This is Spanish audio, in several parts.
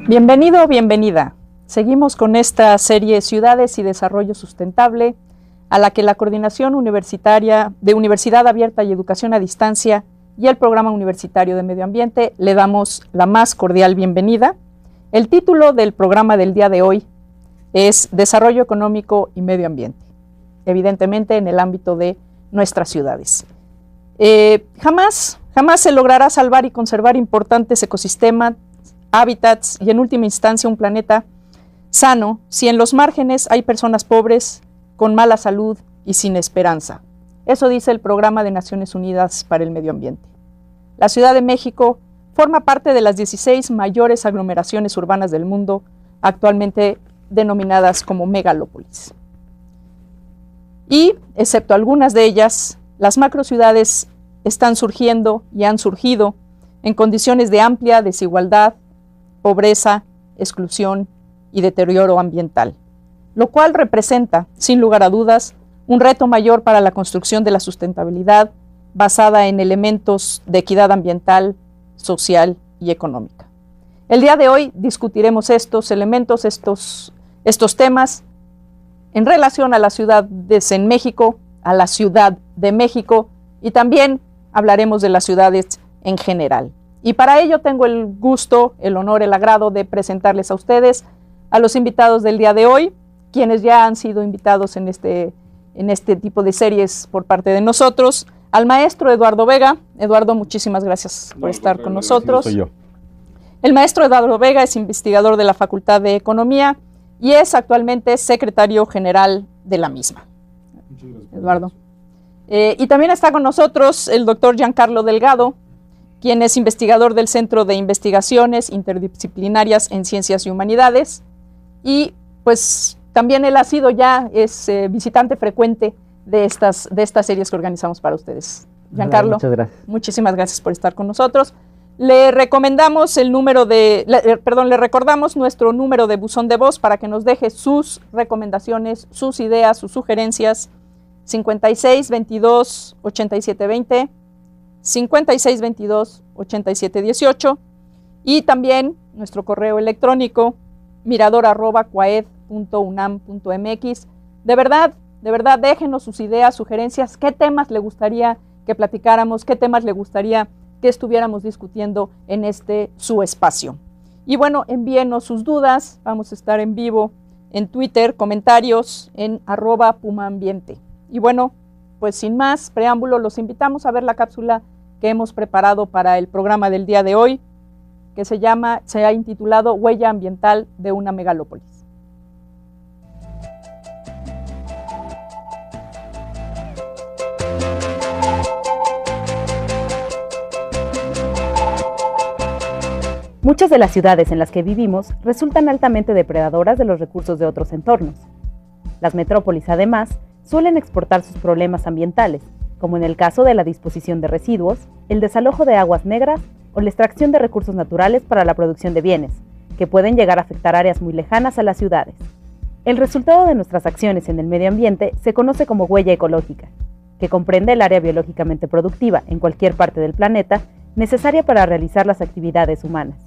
Bienvenido o bienvenida. Seguimos con esta serie Ciudades y Desarrollo Sustentable, a la que la Coordinación Universitaria de Universidad Abierta y Educación a Distancia y el Programa Universitario de Medio Ambiente le damos la más cordial bienvenida. El título del programa del día de hoy es Desarrollo Económico y Medio Ambiente, evidentemente en el ámbito de nuestras ciudades. Jamás se logrará salvar y conservar importantes ecosistemas, hábitats y en última instancia un planeta sano si en los márgenes hay personas pobres, con mala salud y sin esperanza. Eso dice el Programa de Naciones Unidas para el Medio Ambiente. La Ciudad de México forma parte de las 16 mayores aglomeraciones urbanas del mundo, actualmente denominadas como megalópolis. Y, excepto algunas de ellas, las macrociudades están surgiendo y han surgido en condiciones de amplia desigualdad, pobreza, exclusión y deterioro ambiental, lo cual representa, sin lugar a dudas, un reto mayor para la construcción de la sustentabilidad basada en elementos de equidad ambiental, social y económica. El día de hoy discutiremos estos elementos, estos temas en relación a las ciudades en México, a la Ciudad de México, y también hablaremos de las ciudades en general. Y para ello tengo el gusto, el honor, el agrado de presentarles a ustedes a los invitados del día de hoy, quienes ya han sido invitados en este tipo de series por parte de nosotros. Al maestro Eduardo Vega. Eduardo, muchísimas gracias por estar con nosotros. Soy yo. El maestro Eduardo Vega es investigador de la Facultad de Economía y es actualmente secretario general de la misma. Muchas gracias, Eduardo. Y también está con nosotros el doctor Giancarlo Delgado, quien es investigador del Centro de Investigaciones Interdisciplinarias en Ciencias y Humanidades, y pues también él ha sido es visitante frecuente de estas series que organizamos para ustedes. Giancarlo, muchas gracias. Muchísimas gracias por estar con nosotros. Le recomendamos le recordamos nuestro número de buzón de voz para que nos deje sus recomendaciones, sus ideas, sus sugerencias. 56 22 87 20, 56 22 87 18, y también nuestro correo electrónico mirador@coaed.unam.mx. De verdad, déjenos sus ideas, sugerencias, qué temas le gustaría que platicáramos, qué temas le gustaría que estuviéramos discutiendo en su espacio. Y bueno, envíenos sus dudas, vamos a estar en vivo en Twitter, comentarios en @pumaambiente. Y bueno, pues sin más preámbulo, los invitamos a ver la cápsula que hemos preparado para el programa del día de hoy, que se ha intitulado Huella ambiental de una megalópolis. Muchas de las ciudades en las que vivimos resultan altamente depredadoras de los recursos de otros entornos. Las metrópolis, además, suelen exportar sus problemas ambientales, como en el caso de la disposición de residuos, el desalojo de aguas negras o la extracción de recursos naturales para la producción de bienes, que pueden llegar a afectar áreas muy lejanas a las ciudades. El resultado de nuestras acciones en el medio ambiente se conoce como huella ecológica, que comprende el área biológicamente productiva en cualquier parte del planeta necesaria para realizar las actividades humanas.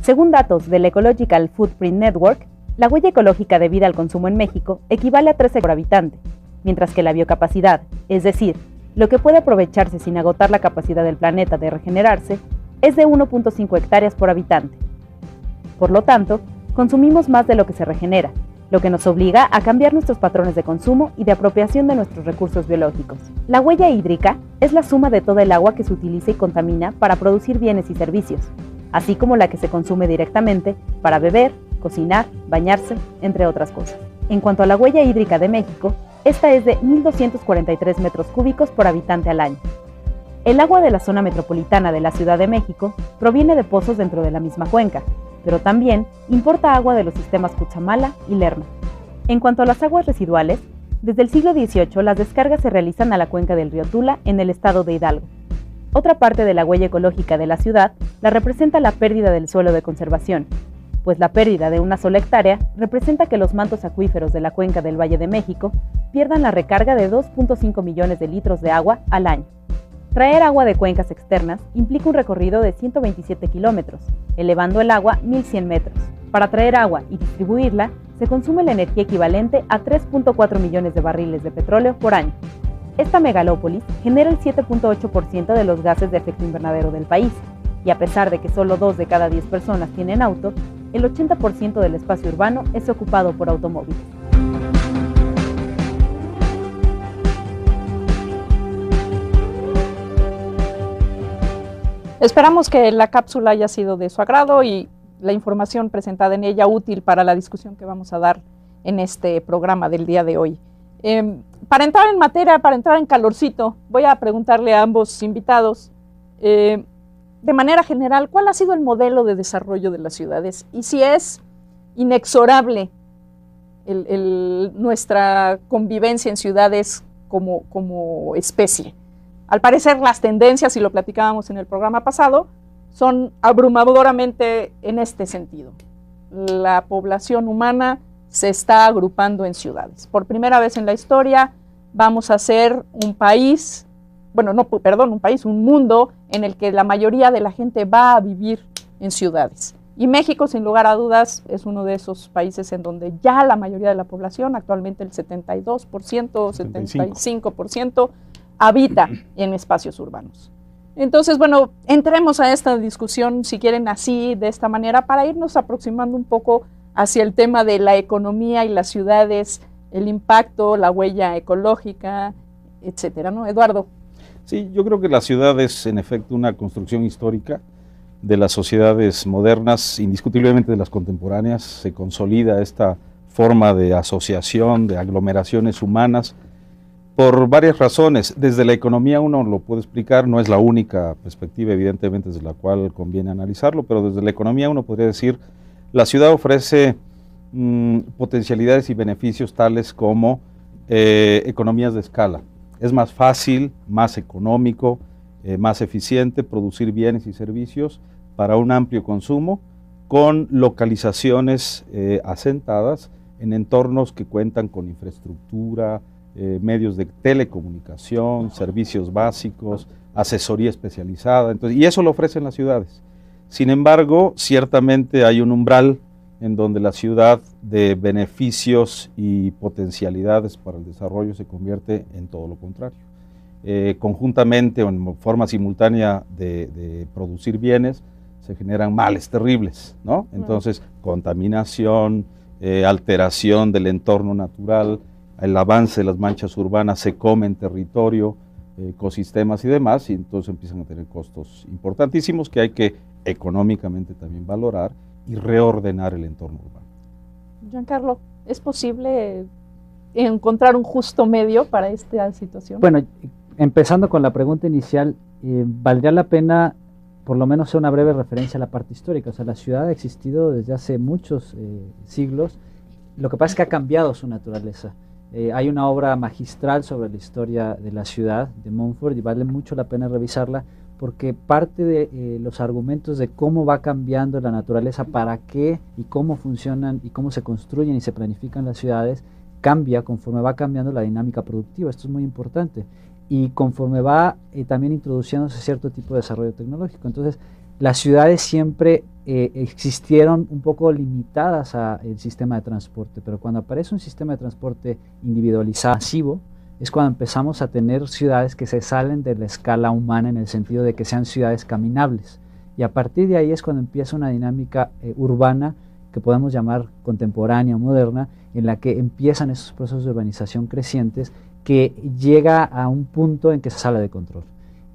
Según datos del Ecological Footprint Network, la huella ecológica debida al consumo en México equivale a 13 por habitante, mientras que la biocapacidad, es decir, lo que puede aprovecharse sin agotar la capacidad del planeta de regenerarse, es de 1.5 hectáreas por habitante. Por lo tanto, consumimos más de lo que se regenera, lo que nos obliga a cambiar nuestros patrones de consumo y de apropiación de nuestros recursos biológicos. La huella hídrica es la suma de toda el agua que se utiliza y contamina para producir bienes y servicios, así como la que se consume directamente para beber, cocinar, bañarse, entre otras cosas. En cuanto a la huella hídrica de México, esta es de 1.243 metros cúbicos por habitante al año. El agua de la zona metropolitana de la Ciudad de México proviene de pozos dentro de la misma cuenca, pero también importa agua de los sistemas Cutzamala y Lerma. En cuanto a las aguas residuales, desde el siglo XVIII las descargas se realizan a la cuenca del río Tula en el estado de Hidalgo. Otra parte de la huella ecológica de la ciudad la representa la pérdida del suelo de conservación, pues la pérdida de una sola hectárea representa que los mantos acuíferos de la cuenca del Valle de México pierdan la recarga de 2.5 millones de litros de agua al año. Traer agua de cuencas externas implica un recorrido de 127 kilómetros, elevando el agua 1.100 metros. Para traer agua y distribuirla, se consume la energía equivalente a 3.4 millones de barriles de petróleo por año. Esta megalópolis genera el 7.8% de los gases de efecto invernadero del país, y a pesar de que solo 2 de cada 10 personas tienen auto, el 80% del espacio urbano es ocupado por automóviles. Esperamos que la cápsula haya sido de su agrado y la información presentada en ella útil para la discusión que vamos a dar en este programa del día de hoy. Para entrar en materia, para entrar en calorcito, voy a preguntarle a ambos invitados, de manera general, ¿cuál ha sido el modelo de desarrollo de las ciudades? Y si es inexorable nuestra convivencia en ciudades como especie. Al parecer las tendencias, y lo platicábamos en el programa pasado, son abrumadoramente en este sentido. La población humana se está agrupando en ciudades. Por primera vez en la historia vamos a ser un país, un mundo en el que la mayoría de la gente va a vivir en ciudades. Y México, sin lugar a dudas, es uno de esos países en donde ya la mayoría de la población, actualmente el 72%, 75%, habita en espacios urbanos. Entonces, bueno, entremos a esta discusión, si quieren así, de esta manera, para irnos aproximando un poco hacia el tema de la economía y las ciudades, el impacto, la huella ecológica, etcétera, ¿no? Eduardo. Sí, yo creo que la ciudad es en efecto una construcción histórica de las sociedades modernas, indiscutiblemente de las contemporáneas. Se consolida esta forma de asociación, de aglomeraciones humanas, por varias razones. Desde la economía uno lo puede explicar, no es la única perspectiva evidentemente desde la cual conviene analizarlo, pero desde la economía uno podría decir, la ciudad ofrece potencialidades y beneficios tales como economías de escala. Es más fácil, más económico, más eficiente producir bienes y servicios para un amplio consumo con localizaciones asentadas en entornos que cuentan con infraestructura, medios de telecomunicación, servicios básicos, asesoría especializada, y eso lo ofrecen las ciudades. Sin embargo, ciertamente hay un umbral en donde la ciudad de beneficios y potencialidades para el desarrollo se convierte en todo lo contrario. Conjuntamente o en forma simultánea de producir bienes, se generan males terribles, ¿no? Entonces, contaminación, alteración del entorno natural, el avance de las manchas urbanas se comen territorio, ecosistemas y demás, y entonces empiezan a tener costos importantísimos que hay que económicamente también valorar y reordenar el entorno urbano. Giancarlo, ¿es posible encontrar un justo medio para esta situación? Bueno, empezando con la pregunta inicial, valdría la pena por lo menos hacer una breve referencia a la parte histórica. O sea, la ciudad ha existido desde hace muchos siglos, lo que pasa es que ha cambiado su naturaleza. Hay una obra magistral sobre la historia de la ciudad de Montfort y vale mucho la pena revisarla porque parte de los argumentos de cómo va cambiando la naturaleza, para qué y cómo funcionan y cómo se construyen y se planifican las ciudades, cambia conforme va cambiando la dinámica productiva. Esto es muy importante. Y conforme va también introduciéndose cierto tipo de desarrollo tecnológico. Entonces, las ciudades siempre existieron un poco limitadas al sistema de transporte, pero cuando aparece un sistema de transporte individualizado, masivo, es cuando empezamos a tener ciudades que se salen de la escala humana en el sentido de que sean ciudades caminables. Y a partir de ahí es cuando empieza una dinámica urbana que podemos llamar contemporánea o moderna, en la que empiezan esos procesos de urbanización crecientes que llega a un punto en que se sale de control.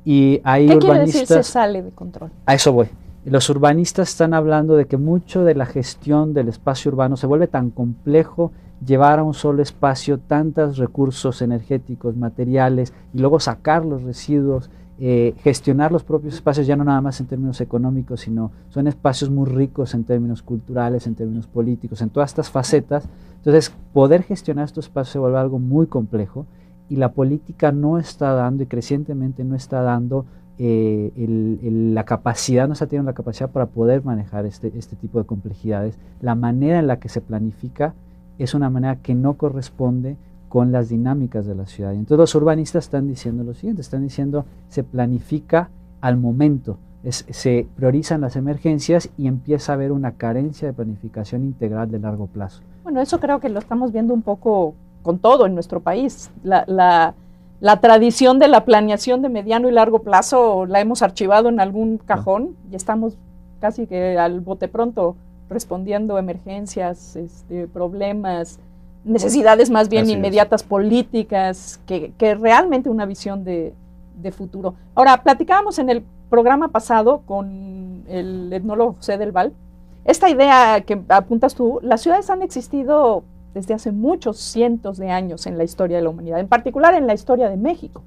Y hay ¿Qué quiere decir se sale de control? A eso voy. Los urbanistas están hablando de que mucho de la gestión del espacio urbano se vuelve tan complejo, llevar a un solo espacio tantos recursos energéticos, materiales, y luego sacar los residuos, gestionar los propios espacios, ya no nada más en términos económicos, sino son espacios muy ricos en términos culturales, en términos políticos, en todas estas facetas. Entonces, poder gestionar estos espacios se vuelve algo muy complejo, y la política no está dando, y crecientemente no está dando la capacidad, no está teniendo la capacidad para poder manejar este tipo de complejidades. La manera en la que se planifica es una manera que no corresponde con las dinámicas de la ciudad. Entonces los urbanistas están diciendo lo siguiente, están diciendo se planifica al momento, se priorizan las emergencias y empieza a haber una carencia de planificación integral de largo plazo. Bueno, eso creo que lo estamos viendo un poco con todo en nuestro país. La tradición de la planeación de mediano y largo plazo la hemos archivado en algún cajón y estamos casi que al bote pronto respondiendo a emergencias, problemas, necesidades más bien inmediatas políticas, que realmente una visión de futuro. Ahora, platicábamos en el programa pasado con el etnólogo José del Val, esta idea que apuntas tú, las ciudades han existido desde hace muchos cientos de años en la historia de la humanidad, en particular en la historia de México.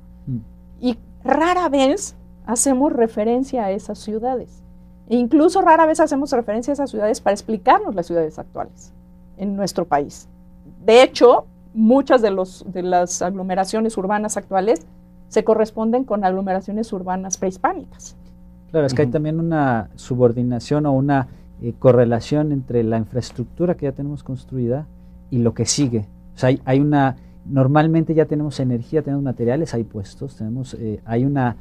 Y rara vez hacemos referencia a esas ciudades. E incluso rara vez hacemos referencia a esas ciudades para explicarnos las ciudades actuales en nuestro país. De hecho, muchas de las aglomeraciones urbanas actuales se corresponden con aglomeraciones urbanas prehispánicas. Claro, es que hay también una subordinación o una correlación entre la infraestructura que ya tenemos construida y lo que sigue. O sea, hay una, normalmente ya tenemos energía, tenemos materiales, hay puestos, tenemos, hay una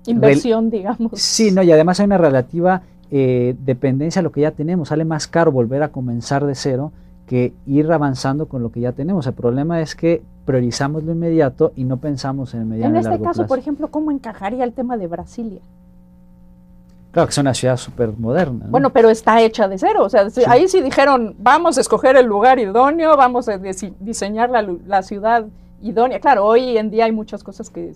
inversión, digamos. Sí, no, y además hay una relativa dependencia a lo que ya tenemos. Sale más caro volver a comenzar de cero que ir avanzando con lo que ya tenemos. El problema es que priorizamos lo inmediato y no pensamos en el mediano y largo plazo. En este caso, por ejemplo, ¿cómo encajaría el tema de Brasilia? Claro que es una ciudad súper moderna, ¿no? Bueno, pero está hecha de cero. O sea, sí. Ahí sí dijeron, vamos a escoger el lugar idóneo, vamos a diseñar la ciudad idónea. Claro, hoy en día hay muchas cosas que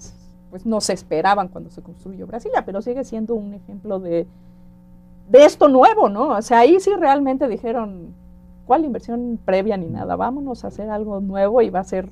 pues no se esperaban cuando se construyó Brasilia, pero sigue siendo un ejemplo de esto nuevo, ¿no? O sea, ahí sí realmente dijeron, ¿cuál inversión previa ni nada? Vámonos a hacer algo nuevo y va a ser...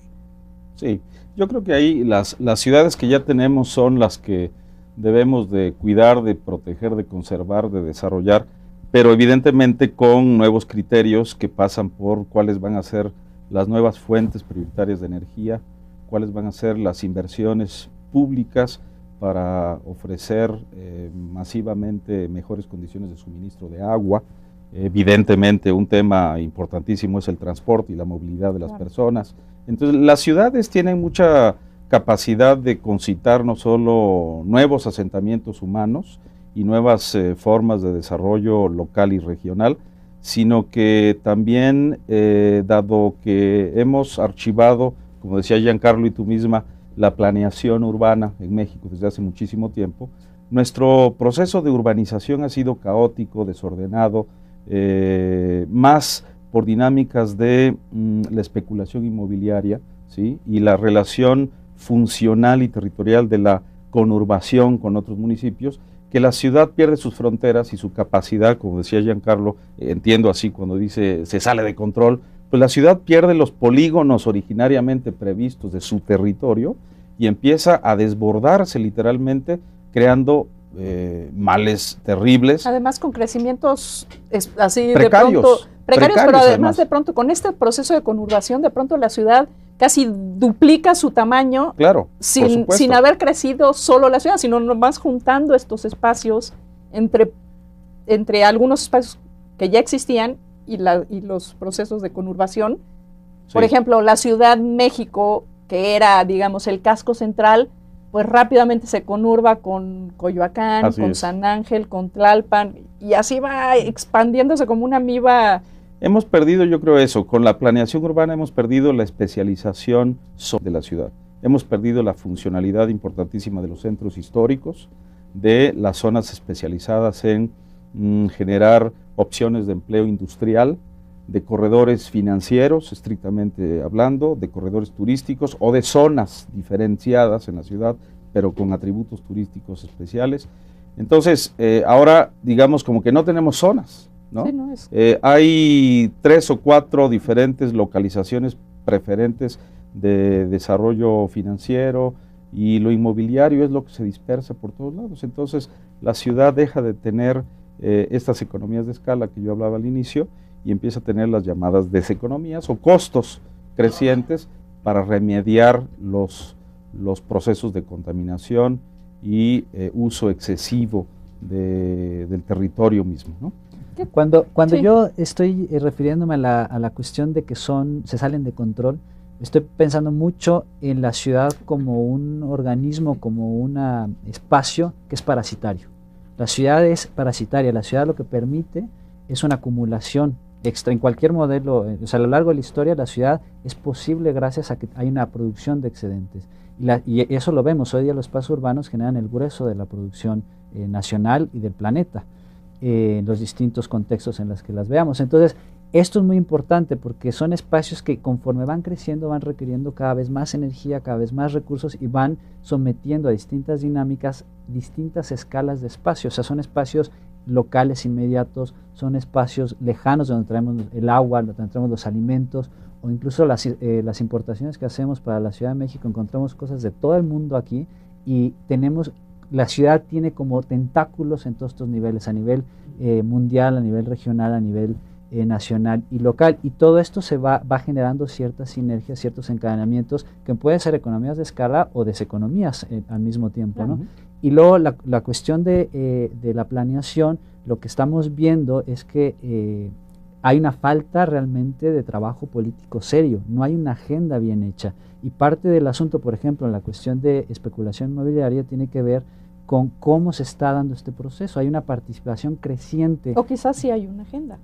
Sí, yo creo que ahí las ciudades que ya tenemos son las que debemos de cuidar, de proteger, de conservar, de desarrollar, pero evidentemente con nuevos criterios que pasan por cuáles van a ser las nuevas fuentes prioritarias de energía, cuáles van a ser las inversiones públicas para ofrecer masivamente mejores condiciones de suministro de agua. Evidentemente un tema importantísimo es el transporte y la movilidad de las personas. Entonces las ciudades tienen mucha capacidad de concitar no solo nuevos asentamientos humanos y nuevas formas de desarrollo local y regional, sino que también, dado que hemos archivado, como decía Giancarlo y tú misma, la planeación urbana en México desde hace muchísimo tiempo, nuestro proceso de urbanización ha sido caótico, desordenado, más por dinámicas de la especulación inmobiliaria, ¿sí? Y la relación funcional y territorial de la conurbación con otros municipios, que la ciudad pierde sus fronteras y su capacidad, como decía Giancarlo, entiendo así cuando dice se sale de control, pues la ciudad pierde los polígonos originariamente previstos de su territorio y empieza a desbordarse literalmente, creando males terribles. Además con crecimientos así precarios, de pronto, precarios, pero además de pronto con este proceso de conurbación, de pronto la ciudad casi duplica su tamaño, claro, sin haber crecido solo la ciudad, sino nomás juntando estos espacios entre algunos espacios que ya existían y los procesos de conurbación. Sí. Por ejemplo, la Ciudad México, que era, digamos, el casco central, pues rápidamente se conurba con Coyoacán, así con San Ángel, con Tlalpan, y así va expandiéndose como una amiba. Hemos perdido, yo creo eso, con la planeación urbana hemos perdido la especialización de la ciudad. Hemos perdido la funcionalidad importantísima de los centros históricos, de las zonas especializadas en generar opciones de empleo industrial, de corredores financieros, estrictamente hablando, de corredores turísticos o de zonas diferenciadas en la ciudad, pero con atributos turísticos especiales. Entonces, ahora digamos como que no tenemos zonas, ¿no? Sí, no es. Hay 3 o 4 diferentes localizaciones preferentes de desarrollo financiero y lo inmobiliario es lo que se dispersa por todos lados. Entonces, la ciudad deja de tener estas economías de escala que yo hablaba al inicio y empieza a tener las llamadas deseconomías o costos crecientes para remediar los procesos de contaminación y uso excesivo del territorio mismo, ¿no? Cuando sí. Yo estoy refiriéndome a la cuestión de que se salen de control, Estoy pensando mucho en la ciudad como un organismo, como un espacio que es parasitario. La ciudad es parasitaria, la ciudad lo que permite es una acumulación extra. En cualquier modelo, o sea, a lo largo de la historia, la ciudad es posible gracias a que hay una producción de excedentes. Y eso lo vemos, hoy día los espacios urbanos generan el grueso de la producción nacional y del planeta, en los distintos contextos en los que las veamos. Entonces, esto es muy importante porque son espacios que conforme van creciendo van requiriendo cada vez más energía, cada vez más recursos y van sometiendo a distintas dinámicas, distintas escalas de espacio. O sea, son espacios locales inmediatos, son espacios lejanos donde traemos el agua, donde traemos los alimentos, o incluso las importaciones que hacemos para la Ciudad de México. Encontramos cosas de todo el mundo aquí y la ciudad tiene como tentáculos en todos estos niveles, a nivel mundial, a nivel regional, a nivel nacional y local, y todo esto va generando ciertas sinergias, ciertos encadenamientos que pueden ser economías de escala o deseconomías al mismo tiempo, ¿no? Y luego la cuestión de la planeación, lo que estamos viendo es que hay una falta realmente de trabajo político serio, no hay una agenda bien hecha, y parte del asunto, por ejemplo, en la cuestión de especulación inmobiliaria tiene que ver con cómo se está dando este proceso. Hay una participación creciente. O quizás sí hay una agenda.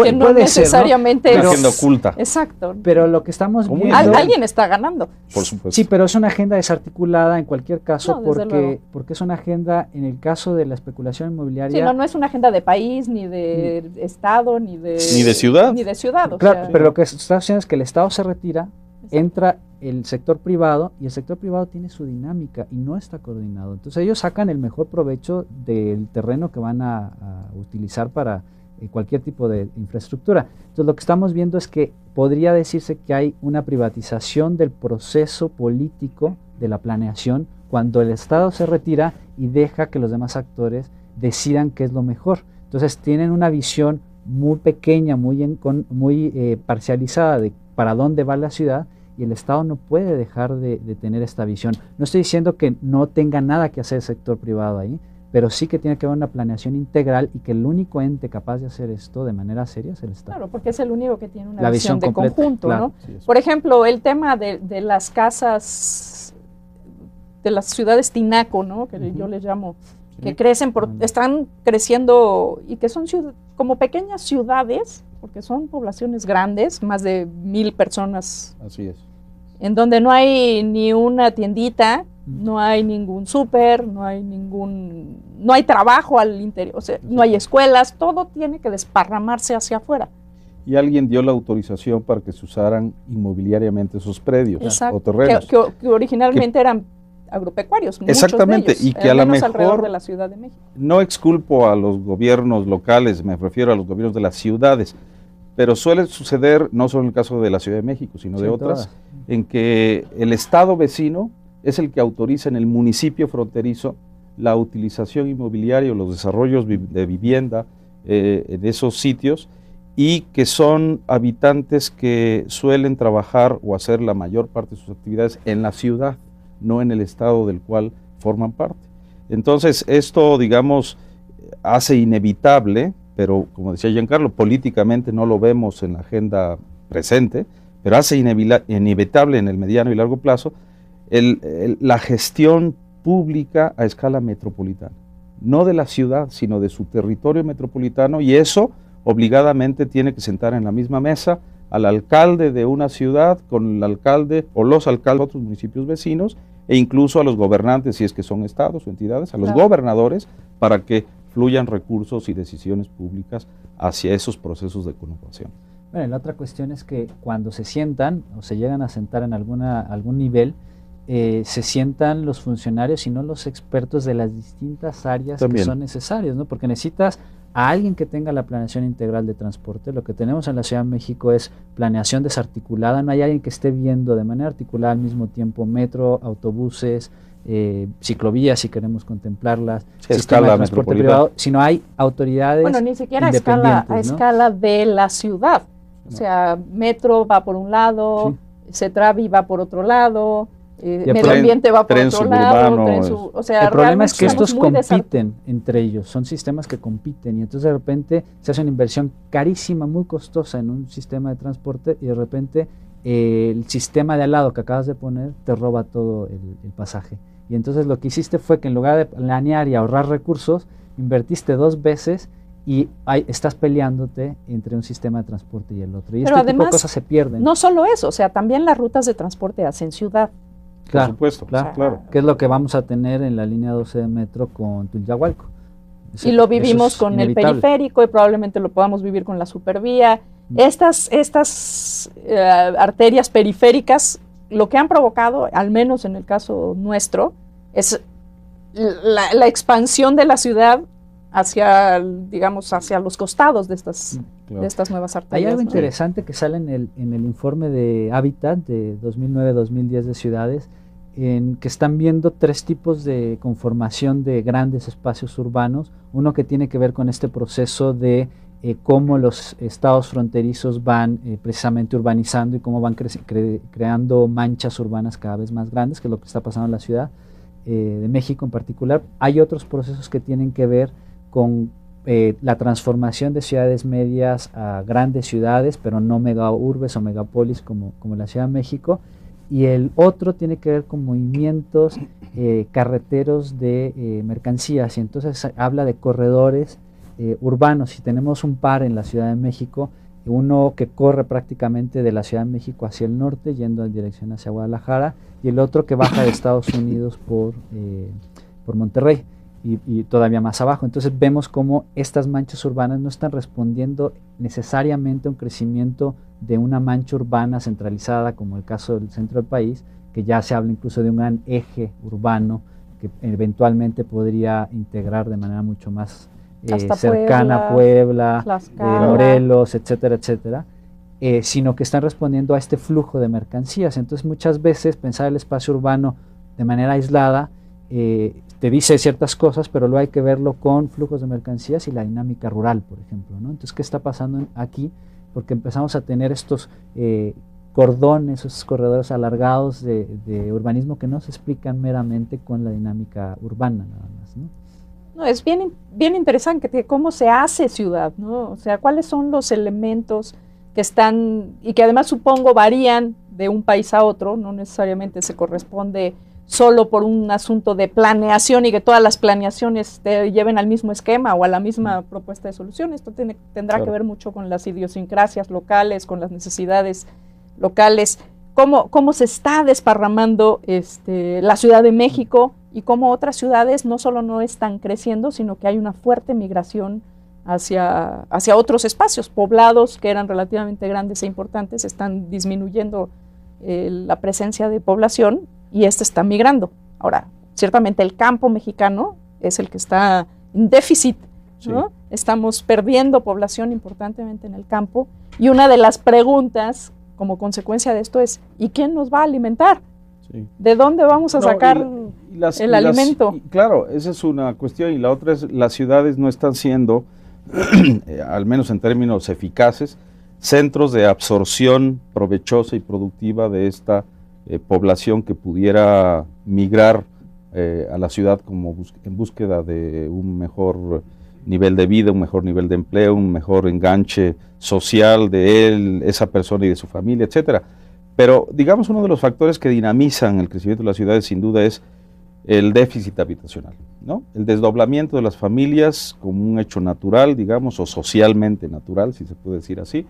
Que no necesariamente ser, ¿no? Una agenda oculta. Exacto. Pero lo que estamos viendo... Alguien está ganando. Por supuesto. Sí, pero es una agenda desarticulada en cualquier caso, porque es una agenda, en el caso de la especulación inmobiliaria... Sí, no es una agenda de país, ni de Estado, ni de ciudad. Ni de ciudad. Claro, pero lo que está haciendo es que el Estado se retira, entra el sector privado, y el sector privado tiene su dinámica y no está coordinado. Entonces ellos sacan el mejor provecho del terreno que van a utilizar para cualquier tipo de infraestructura. Entonces lo que estamos viendo es que podría decirse que hay una privatización del proceso político de la planeación cuando el Estado se retira y deja que los demás actores decidan qué es lo mejor. Entonces tienen una visión muy pequeña, muy parcializada de para dónde va la ciudad, y el Estado no puede dejar de tener esta visión. No estoy diciendo que no tenga nada que hacer el sector privado ahí, pero sí que tiene que haber una planeación integral y que el único ente capaz de hacer esto de manera seria es el Estado. Claro, porque es el único que tiene una visión de completa, conjunto, claro. ¿no? Sí, por ejemplo, el tema de las casas, de las ciudades tinaco, ¿no? Que yo les llamo, que crecen, están creciendo y que son como pequeñas ciudades, porque son poblaciones grandes, más de 1,000 personas. Así es. En donde no hay ni una tiendita, no hay ningún súper, no hay trabajo al interior, o sea, no hay escuelas, todo tiene que desparramarse hacia afuera. Y alguien dio la autorización para que se usaran inmobiliariamente esos predios o terrenos. Que originalmente eran agropecuarios, exactamente, muchos de ellos, y que a lo mejor alrededor de la Ciudad de México. No exculpo a los gobiernos locales, me refiero a los gobiernos de las ciudades, pero suele suceder, no solo en el caso de la Ciudad de México, sino de otras, en que el estado vecino es el que autoriza en el municipio fronterizo la utilización inmobiliaria o los desarrollos de vivienda en esos sitios, y que son habitantes que suelen trabajar o hacer la mayor parte de sus actividades en la ciudad, no en el estado del cual forman parte. Entonces esto, digamos, hace inevitable, pero como decía Giancarlo, políticamente no lo vemos en la agenda presente, pero hace inevitable en el mediano y largo plazo la gestión pública a escala metropolitana, no de la ciudad, sino de su territorio metropolitano, y eso obligadamente tiene que sentar en la misma mesa al alcalde de una ciudad con el alcalde o los alcaldes de otros municipios vecinos, e incluso a los gobernantes, si es que son estados o entidades, a los gobernadores, para que fluyan recursos y decisiones públicas hacia eesos procesos de conurbación. Bueno, la otra cuestión es que cuando se sientan o se llegan a sentar en algún nivel, se sientan los funcionarios y no los expertos de las distintas áreas que son necesarias, ¿no? Porque necesitas a alguien que tenga la planeación integral de transporte. Lo que tenemos en la Ciudad de México es planeación desarticulada, no hay alguien que esté viendo de manera articulada al mismo tiempo metro, autobuses, ciclovías, si queremos contemplarlas, sistema de transporte privado, sino hay autoridades independientes. Bueno, ni siquiera a escala de la ciudad, o sea, metro va por un lado, Cetravi va por otro lado, medio ambiente va por otro lado, o sea, el problema es que estos compiten entre ellos, son sistemas que compiten, y entonces de repente se hace una inversión carísima, muy costosa en un sistema de transporte, y de repente el sistema de al lado que acabas de poner te roba todo el pasaje. Y entonces lo que hiciste fue que en lugar de planear y ahorrar recursos, invertiste 2 veces y estás peleándote entre un sistema de transporte y el otro. Y pero este además, tipo de cosas se pierden. No solo eso, o sea, también las rutas de transporte hacen ciudad. Por supuesto, claro. Que es lo que vamos a tener en la línea 12 de metro con Tulyahualco. Y lo vivimos con inevitable. El periférico y probablemente lo podamos vivir con la supervía. Estas arterias periféricas, lo que han provocado, al menos en el caso nuestro, es la expansión de la ciudad hacia, digamos, hacia los costados de estas nuevas arterias. Hay algo interesante que sale en el informe de Hábitat de 2009-2010 de ciudades, en que están viendo 3 tipos de conformación de grandes espacios urbanos. Uno que tiene que ver con este proceso de cómo los estados fronterizos van precisamente urbanizando y cómo van creando manchas urbanas cada vez más grandes, que es lo que está pasando en la Ciudad de México en particular. Hay otros procesos que tienen que ver con la transformación de ciudades medias a grandes ciudades, pero no megaurbes o megapolis como la Ciudad de México. Y el otro tiene que ver con movimientos carreteros de mercancías, y entonces habla de corredores urbanos. Y tenemos un par en la Ciudad de México, uno que corre prácticamente de la Ciudad de México hacia el norte, yendo en dirección hacia Guadalajara, y el otro que baja de Estados Unidos por Monterrey y todavía más abajo. Entonces vemos cómo estas manchas urbanas no están respondiendo necesariamente a un crecimiento de una mancha urbana centralizada, como el caso del centro del país, que ya se habla incluso de un gran eje urbano que eventualmente podría integrar de manera mucho más cercana a Puebla, Morelos, etcétera, etcétera, sino que están respondiendo a este flujo de mercancías. Entonces muchas veces pensar el espacio urbano de manera aislada te dice ciertas cosas, pero luego hay que verlo con flujos de mercancías y la dinámica rural, por ejemplo, ¿no? Entonces, ¿qué está pasando aquí? Porque empezamos a tener estos cordones, esos corredores alargados de urbanismo que no se explican meramente con la dinámica urbana nada más, ¿no? No, es bien interesante cómo se hace ciudad, ¿no? O sea, cuáles son los elementos que están, y que además supongo varían de un país a otro, no necesariamente se corresponde solo por un asunto de planeación y que todas las planeaciones te lleven al mismo esquema o a la misma propuesta de solución. Esto tendrá que ver mucho con las idiosincrasias locales, con las necesidades locales, cómo se está desparramando la Ciudad de México y cómo otras ciudades no solo no están creciendo, sino que hay una fuerte migración hacia otros espacios. Poblados que eran relativamente grandes e importantes están disminuyendo la presencia de población y está migrando. Ahora, ciertamente el campo mexicano es el que está en déficit, ¿no? Sí. Estamos perdiendo población importantemente en el campo, y una de las preguntas como consecuencia de esto es, ¿y quién nos va a alimentar? Sí. ¿De dónde vamos a sacar el alimento? Claro, esa es una cuestión, y la otra es, las ciudades no están siendo, al menos en términos eficaces, centros de absorción provechosa y productiva de esta población que pudiera migrar a la ciudad como en búsqueda de un mejor nivel de vida, un mejor nivel de empleo, un mejor enganche social de esa persona y de su familia, etcétera. Pero digamos, uno de los factores que dinamizan el crecimiento de las ciudades sin duda es el déficit habitacional, ¿no? El desdoblamiento de las familias como un hecho natural, digamos, o socialmente natural, si se puede decir así,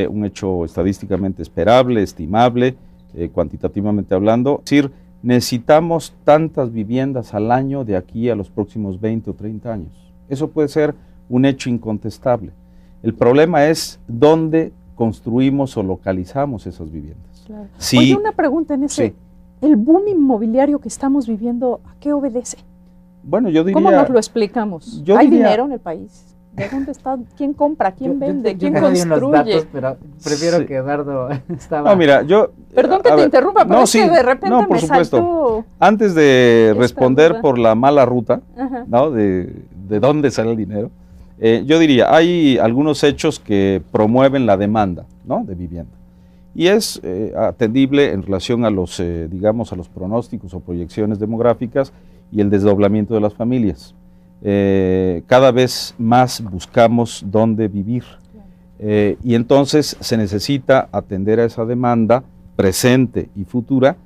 un hecho estadísticamente esperable, estimable, cuantitativamente hablando. Es decir, necesitamos tantas viviendas al año de aquí a los próximos 20 o 30 años. Eso puede ser un hecho incontestable. El problema es dónde construimos o localizamos esas viviendas. Claro. Sí. Oye, una pregunta en ese, sí. ¿El boom inmobiliario que estamos viviendo, a qué obedece? Bueno, yo diría... ¿Cómo nos lo explicamos? ¿Hay dinero en el país? ¿De dónde está? ¿Quién compra? ¿Quién vende? ¿Quién construye? Los datos, pero prefiero que Eduardo estaba... No, mira, yo... Perdón que te interrumpa, pero es que de repente por supuesto. Saltó... Antes de responder por la mala ruta, ¿no? De dónde sale el dinero, yo diría, hay algunos hechos que promueven la demanda, ¿no? De vivienda. Y es atendible en relación a los, digamos, a los pronósticos o proyecciones demográficas y el desdoblamiento de las familias. Cada vez más buscamos dónde vivir. Y entonces se necesita atender a esa demanda presente y futura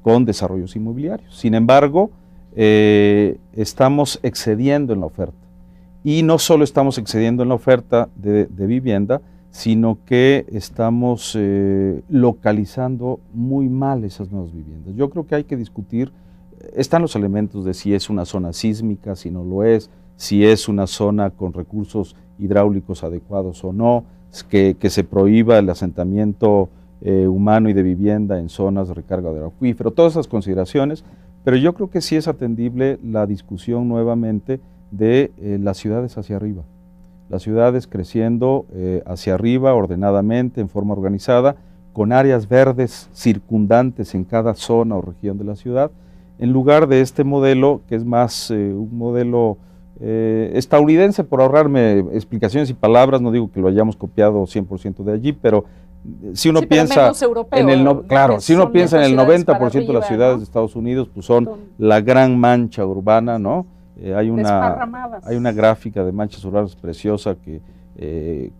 con desarrollos inmobiliarios. Sin embargo, estamos excediendo en la oferta. Y no solo estamos excediendo en la oferta de vivienda, sino que estamos localizando muy mal esas nuevas viviendas. Yo creo que hay que discutir, están los elementos de si es una zona sísmica, si no lo es, si es una zona con recursos hidráulicos adecuados o no, que se prohíba el asentamiento humano y de vivienda en zonas de recarga de acuífero, todas esas consideraciones, pero yo creo que sí es atendible la discusión nuevamente de las ciudades hacia arriba. Las ciudades creciendo hacia arriba ordenadamente, en forma organizada, con áreas verdes circundantes en cada zona o región de la ciudad, en lugar de este modelo que es más un modelo estadounidense, por ahorrarme explicaciones y palabras, no digo que lo hayamos copiado 100% de allí, pero si uno piensa en el si uno piensa en el 90% de las ciudades de Estados Unidos, pues son la gran mancha urbana, ¿no? Hay una gráfica de manchas urbanas preciosa que,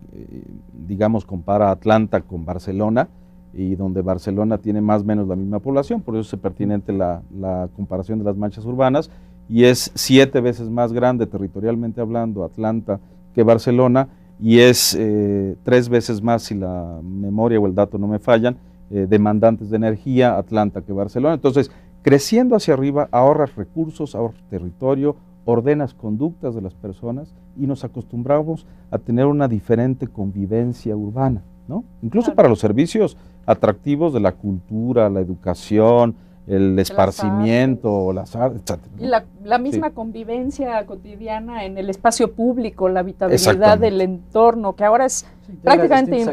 digamos, compara Atlanta con Barcelona, y donde Barcelona tiene más o menos la misma población, por eso es pertinente la comparación de las manchas urbanas, y es 7 veces más grande territorialmente hablando Atlanta que Barcelona, y es 3 veces más, si la memoria o el dato no me fallan, demandantes de energía Atlanta que Barcelona. Entonces, creciendo hacia arriba, ahorras recursos, ahorras territorio, ordenas conductas de las personas y nos acostumbramos a tener una diferente convivencia urbana, ¿no? Incluso para los servicios atractivos de la cultura, la educación, el esparcimiento, las artes, etc. Y la misma convivencia cotidiana en el espacio público, la habitabilidad del entorno, que ahora es prácticamente,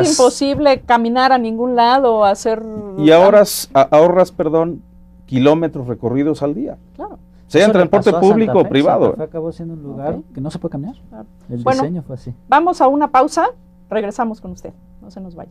imposible caminar a ningún lado, hacer... Y ahorras, kilómetros recorridos al día. Claro. Sea en transporte público o privado. Santa Fe acabó siendo un lugar que no se puede caminar. Claro. El diseño fue así. Vamos a una pausa, regresamos con usted, no se nos vaya.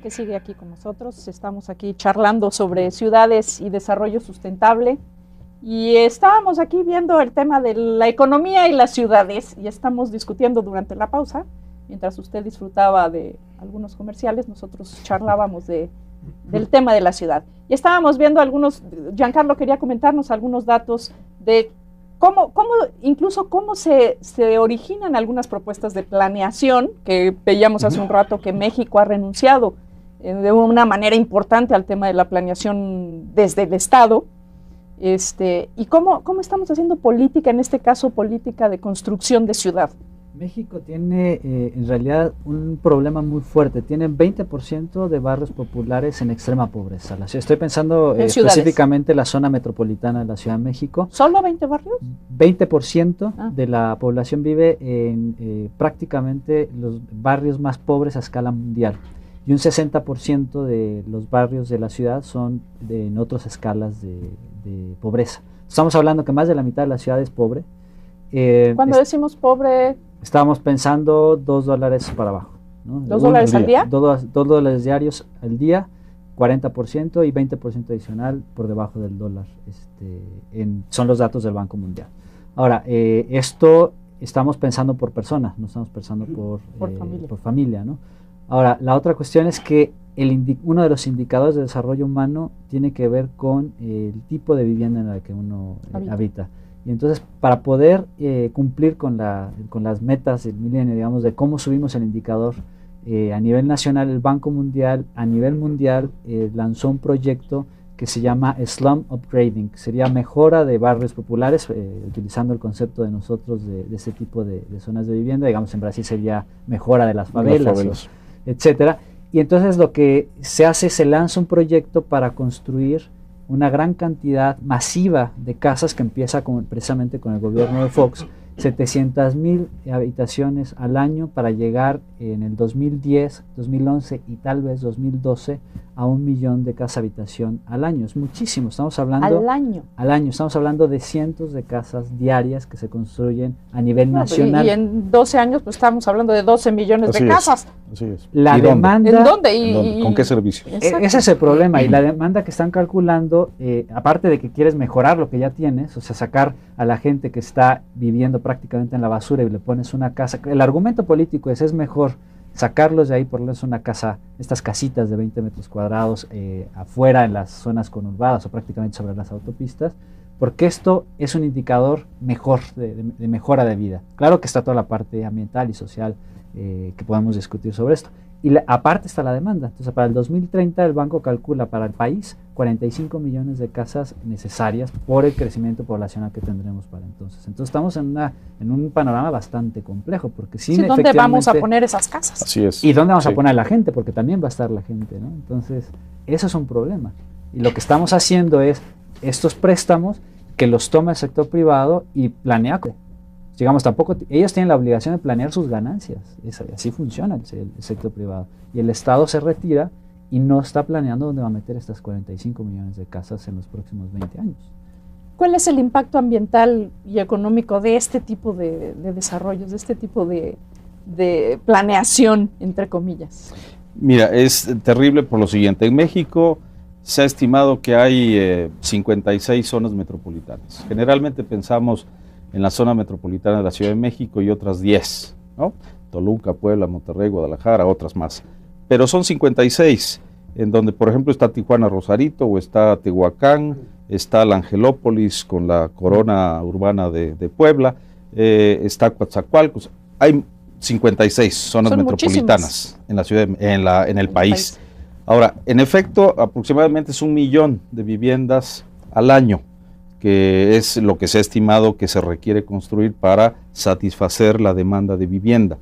Que sigue aquí con nosotros. Estamos aquí charlando sobre ciudades y desarrollo sustentable, y estábamos aquí viendo el tema de la economía y las ciudades, y estamos discutiendo durante la pausa, mientras usted disfrutaba de algunos comerciales, nosotros charlábamos del tema de la ciudad, y estábamos viendo algunos. Giancarlo quería comentarnos algunos datos de cómo se originan algunas propuestas de planeación, que veíamos hace un rato que México ha renunciado de una manera importante al tema de la planeación desde el Estado, y cómo estamos haciendo política, en este caso política de construcción de ciudad. México tiene en realidad un problema muy fuerte, tiene 20% de barrios populares en extrema pobreza. Estoy pensando específicamente en la zona metropolitana de la Ciudad de México. ¿Solo 20 barrios? 20% de la población vive en prácticamente los barrios más pobres a escala mundial, y un 60% de los barrios de la ciudad son en otras escalas de pobreza. Estamos hablando que más de la mitad de la ciudad es pobre. Cuando decimos pobre... Estábamos pensando $2 para abajo, ¿no? $2 al día. $2 diarios al día, 40% y 20% adicional por debajo del dólar. Son los datos del Banco Mundial. Ahora, esto estamos pensando por persona, no estamos pensando por familia, ¿no? Ahora, la otra cuestión es que uno de los indicadores de desarrollo humano tiene que ver con el tipo de vivienda en la que uno habita. Y entonces, para poder cumplir con las metas del milenio, digamos, de cómo subimos el indicador a nivel nacional, el Banco Mundial, a nivel mundial, lanzó un proyecto que se llama Slum Upgrading, que sería mejora de barrios populares, utilizando el concepto de nosotros de este tipo de zonas de vivienda. Digamos, en Brasil sería mejora de las favelas. Etcétera. Y entonces lo que se hace, se lanza un proyecto para construir una gran cantidad masiva de casas, que empieza precisamente con el gobierno de Fox, 700,000 habitaciones al año para llegar en el 2010, 2011 y tal vez 2012 a 1 millón de casas habitación al año. Es muchísimo, estamos hablando... ¿Al año? Al año, estamos hablando de cientos de casas diarias que se construyen a nivel nacional. Y en 12 años pues estamos hablando de 12 millones de casas. Así es. La ¿Y demanda... ¿En dónde? ¿En dónde? ¿Con qué servicios? Ese es el problema, y la demanda que están calculando, aparte de que quieres mejorar lo que ya tienes, o sea, sacar a la gente que está viviendo prácticamente en la basura y le pones una casa, el argumento político es mejor sacarlos de ahí, ponerles una casa, estas casitas de 20 metros cuadrados afuera en las zonas conurbadas o prácticamente sobre las autopistas, porque esto es un indicador mejor de mejora de vida. Claro que está toda la parte ambiental y social que podemos discutir sobre esto. Y aparte está la demanda. Entonces, para el 2030 el banco calcula para el país 45 millones de casas necesarias por el crecimiento poblacional que tendremos para entonces. Entonces estamos en un panorama bastante complejo, porque sí, ¿dónde vamos a poner esas casas? Así es. ¿Y dónde vamos a poner a la gente? Porque también va a estar la gente, ¿no? Entonces, eso es un problema. Y lo que estamos haciendo es estos préstamos que los toma el sector privado y planea. Digamos, tampoco ellos tienen la obligación de planear sus ganancias. Así funciona el sector privado. Y el Estado se retira y no está planeando dónde va a meter estas 45 millones de casas en los próximos 20 años. ¿Cuál es el impacto ambiental y económico de este tipo de desarrollos, de este tipo de planeación, entre comillas? Mira, es terrible por lo siguiente. En México se ha estimado que hay 56 zonas metropolitanas. Generalmente pensamos en la zona metropolitana de la Ciudad de México y otras 10, ¿no? Toluca, Puebla, Monterrey, Guadalajara, otras más. Pero son 56, en donde, por ejemplo, está Tijuana, Rosarito, o está Tehuacán, está la Angelópolis con la corona urbana de Puebla, está Coatzacoalcos. Hay 56 zonas metropolitanas en la ciudad, en el país. Ahora, en efecto, aproximadamente es 1 millón de viviendas al año, que es lo que se ha estimado que se requiere construir para satisfacer la demanda de vivienda.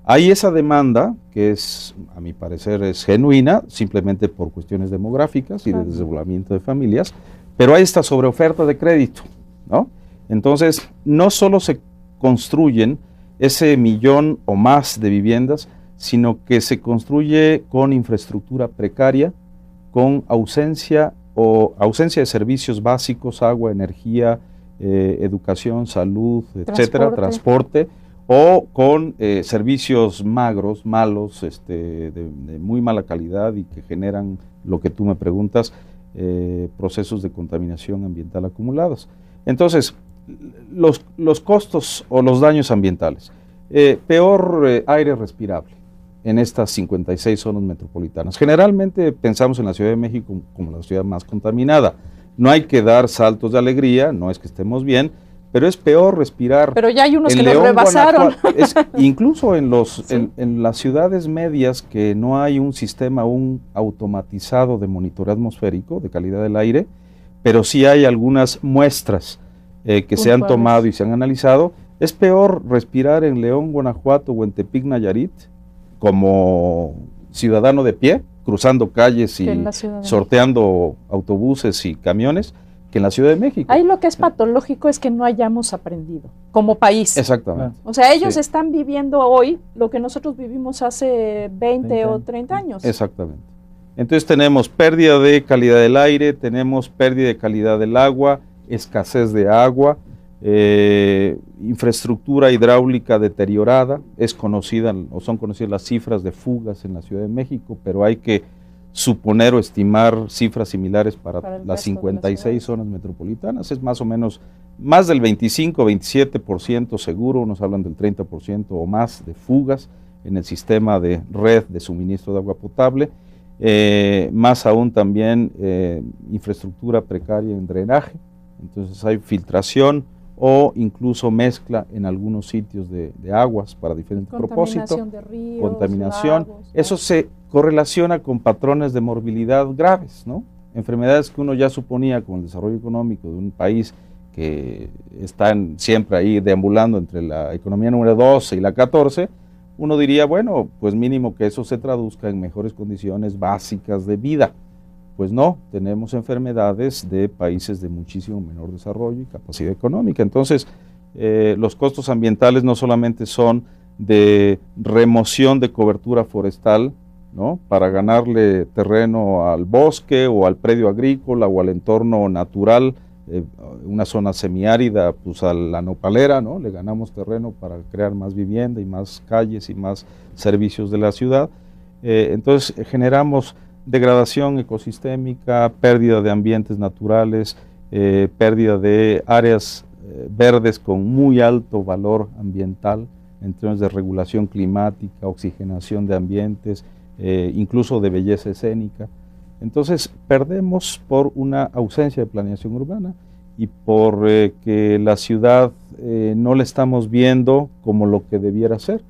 Hay esa demanda que es, a mi parecer, es genuina, simplemente por cuestiones demográficas y de desdoblamiento de familias, pero hay esta sobreoferta de crédito, ¿no? Entonces, no solo se construyen ese 1 millón o más de viviendas, sino que se construye con infraestructura precaria, con ausencia de servicios básicos, agua, energía, educación, salud, etcétera, transporte, o con servicios magros, malos, de muy mala calidad y que generan, lo que tú me preguntas, procesos de contaminación ambiental acumulados. Entonces, los costos o los daños ambientales. Peor aire respirable en estas 56 zonas metropolitanas. Generalmente pensamos en la Ciudad de México como la ciudad más contaminada. No hay que dar saltos de alegría, no es que estemos bien, pero es peor respirar. Pero ya hay unos que León, los rebasaron. Incluso en Sí. en las ciudades medias que no hay un sistema aún automatizado de monitoreo atmosférico de calidad del aire, pero sí hay algunas muestras que se han tomado y se han analizado. Es peor respirar en León, Guanajuato o en Tepic, Nayarit, como ciudadano de pie, cruzando calles y sorteando autobuses y camiones, que en la Ciudad de México. Ahí lo que es patológico es que no hayamos aprendido como país. Exactamente. O sea, ellos están viviendo hoy lo que nosotros vivimos hace 20 o 30 años. Exactamente. Entonces tenemos pérdida de calidad del aire, tenemos pérdida de calidad del agua, escasez de agua, infraestructura hidráulica deteriorada. Es conocida o son conocidas las cifras de fugas en la Ciudad de México, pero hay que suponer o estimar cifras similares para las 56 zonas metropolitanas. Es más o menos más del 25-27% seguro, nos hablan del 30% o más de fugas en el sistema de red de suministro de agua potable, más aún también infraestructura precaria en drenaje. Entonces hay filtración o incluso mezcla en algunos sitios de aguas para diferentes propósitos, de ríos, contaminación. lagos, Eso se correlaciona con patrones de morbilidad graves, ¿no? Enfermedades que uno ya suponía con el desarrollo económico de un país que están siempre ahí deambulando entre la economía número 12 y la 14, uno diría, bueno, pues mínimo que eso se traduzca en mejores condiciones básicas de vida. Pues no, tenemos enfermedades de países de muchísimo menor desarrollo y capacidad económica. Entonces, Los costos ambientales no solamente son de remoción de cobertura forestal, ¿no?, para ganarle terreno al bosque o al predio agrícola o al entorno natural, una zona semiárida, pues a la nopalera, ¿no?, le ganamos terreno para crear más vivienda y más calles y más servicios de la ciudad. Entonces generamos degradación ecosistémica, pérdida de ambientes naturales, pérdida de áreas verdes con muy alto valor ambiental en términos de regulación climática, oxigenación de ambientes, incluso de belleza escénica. Entonces perdemos por una ausencia de planeación urbana y por que la ciudad no la estamos viendo como lo que debiera ser,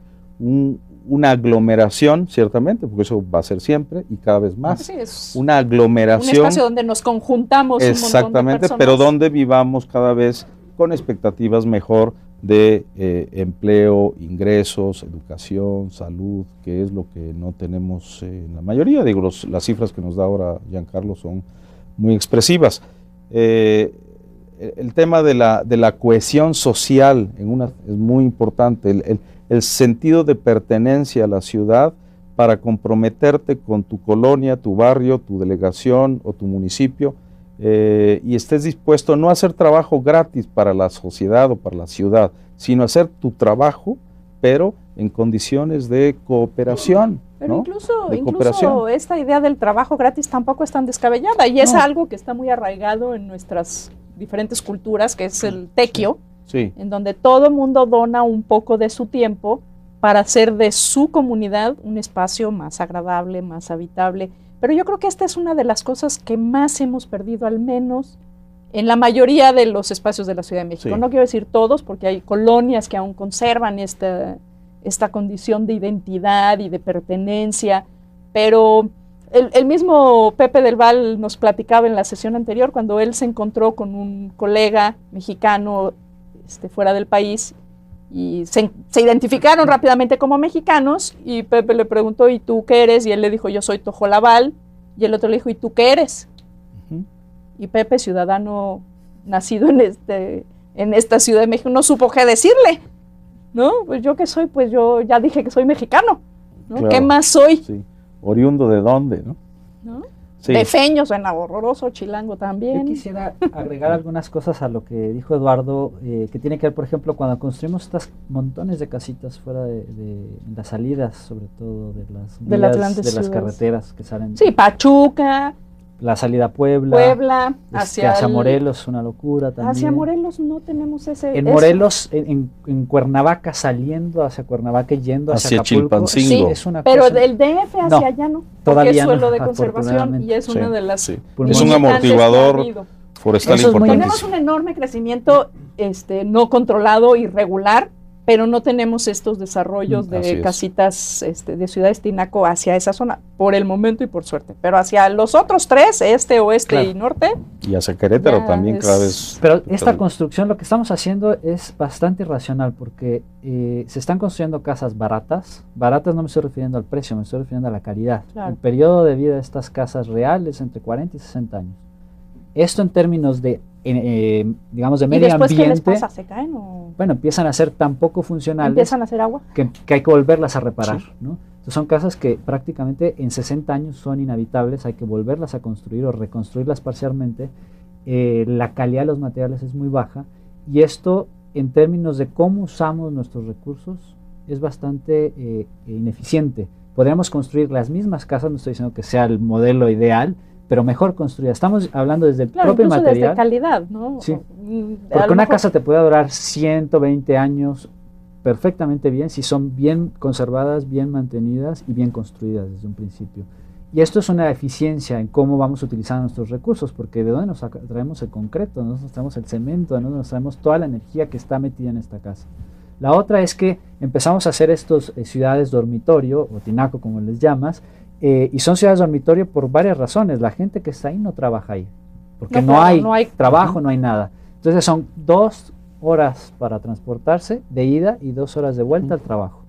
una aglomeración, ciertamente, porque eso va a ser siempre y cada vez más, sí, es una aglomeración. un espacio donde nos conjuntamos un montón de Exactamente, personas. pero donde vivamos cada vez con expectativas mejor de empleo, ingresos, educación, salud, que es lo que no tenemos en la mayoría. Digo, las cifras que nos da ahora Giancarlo son muy expresivas. El tema de la cohesión social es muy importante, el sentido de pertenencia a la ciudad para comprometerte con tu colonia, tu barrio, tu delegación o tu municipio, y estés dispuesto no a hacer trabajo gratis para la sociedad o para la ciudad, sino a hacer tu trabajo, pero en condiciones de cooperación. Pero ¿no? incluso esta idea del trabajo gratis tampoco es tan descabellada, y es algo que está muy arraigado en nuestras diferentes culturas, que es el tequio, sí. En donde todo el mundo dona un poco de su tiempo para hacer de su comunidad un espacio más agradable, más habitable. Pero yo creo que esta es una de las cosas que más hemos perdido, al menos en la mayoría de los espacios de la Ciudad de México. Sí. No quiero decir todos, porque hay colonias que aún conservan esta condición de identidad y de pertenencia, pero el mismo Pepe del Val nos platicaba en la sesión anterior, cuando él se encontró con un colega mexicano fuera del país, y se identificaron rápidamente como mexicanos, y Pepe le preguntó, ¿y tú qué eres? Y él le dijo, yo soy Tojolabal, y el otro le dijo, ¿y tú qué eres? Y Pepe, ciudadano nacido en esta Ciudad de México, no supo qué decirle, ¿no? Pues yo qué soy, pues yo ya dije que soy mexicano, ¿no? Claro. ¿Qué más soy? Sí. ¿Oriundo de dónde, no? ¿No? Sí. De Feño, suena horroroso, chilango también. Yo quisiera agregar algunas cosas a lo que dijo Eduardo, que tiene que ver, por ejemplo, cuando construimos estas montones de casitas fuera de las salidas, sobre todo de las vías, de las carreteras que salen. Sí, Pachuca, la salida a Puebla, hacia Morelos, una locura también. Hacia Morelos no tenemos En Morelos, en Cuernavaca, saliendo hacia Cuernavaca y yendo hacia Acapulco. Chilpancingo. Sí, es una pero cosa. del DF hacia allá no, porque es suelo de conservación y es una de las... Sí. Es un amortiguador forestal importante. Tenemos un enorme crecimiento no controlado, irregular, pero no tenemos estos desarrollos de casitas de ciudades tinaco hacia esa zona, por el momento y por suerte. Pero hacia los otros tres, oeste claro. y norte. Y hacia Querétaro también cada vez. Pero esta construcción, lo que estamos haciendo es bastante irracional, porque se están construyendo casas baratas. Baratas no me estoy refiriendo al precio, me estoy refiriendo a la calidad. Claro. El periodo de vida de estas casas reales entre 40 y 60 años. Esto en términos de, digamos, de medio ambiente. ¿Y después qué les pasa? ¿Se caen o...? Bueno, empiezan a ser tan poco funcionales. ¿Empiezan a hacer agua? Que hay que volverlas a reparar, sí. ¿no? Entonces son casas que prácticamente en 60 años son inhabitables, hay que volverlas a construir o reconstruirlas parcialmente. La calidad de los materiales es muy baja, y esto, en términos de cómo usamos nuestros recursos, es bastante ineficiente. Podríamos construir las mismas casas, no estoy diciendo que sea el modelo ideal, pero mejor construida. Estamos hablando desde el propio material. Desde calidad, ¿no? Sí. Porque una casa te puede durar 120 años perfectamente bien si son bien conservadas, bien mantenidas y bien construidas desde un principio. Y esto es una eficiencia en cómo vamos a utilizar nuestros recursos, porque ¿de dónde nos traemos el concreto? ¿De dónde nos traemos el cemento? ¿De dónde nos traemos toda la energía que está metida en esta casa? La otra es que empezamos a hacer estos ciudades dormitorio, o tinaco como les llamas, y son ciudades dormitorio por varias razones. La gente que está ahí no trabaja ahí, porque no hay trabajo, no hay nada. Entonces son 2 horas para transportarse de ida y 2 horas de vuelta al trabajo.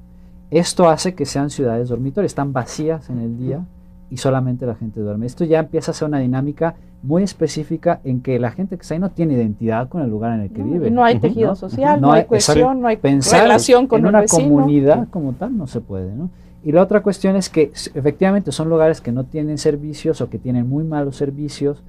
Esto hace que sean ciudades dormitorio, están vacías en el día y solamente la gente duerme. Esto ya empieza a ser una dinámica muy específica en que la gente que está ahí no tiene identidad con el lugar en el que vive. No hay tejido social, no hay cohesión, no hay pensar relación con en el una vecino. comunidad como tal no se puede, ¿no? Y la otra cuestión es que efectivamente son lugares que no tienen servicios o que tienen muy malos servicios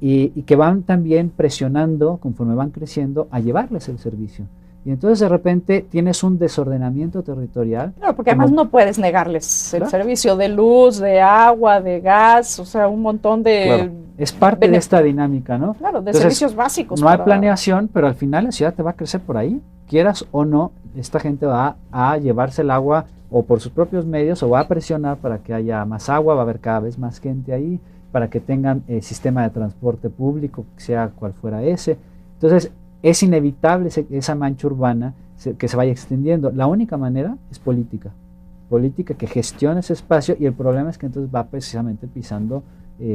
y que van también presionando, conforme van creciendo, a llevarles el servicio. Y entonces de repente tienes un desordenamiento territorial. Claro, porque además no puedes negarles el servicio de luz, de agua, de gas, o sea, un montón de... Claro, es parte de esta dinámica, ¿no? Claro, de entonces, servicios básicos. No hay planeación, pero al final la ciudad te va a crecer por ahí. Quieras o no, esta gente va a llevarse el agua o por sus propios medios o va a presionar para que haya más agua, va a haber cada vez más gente ahí, para que tengan sistema de transporte público, sea cual fuera ese. Entonces, es inevitable esa mancha urbana que se vaya extendiendo. La única manera es política que gestione ese espacio, y el problema es que entonces va precisamente pisando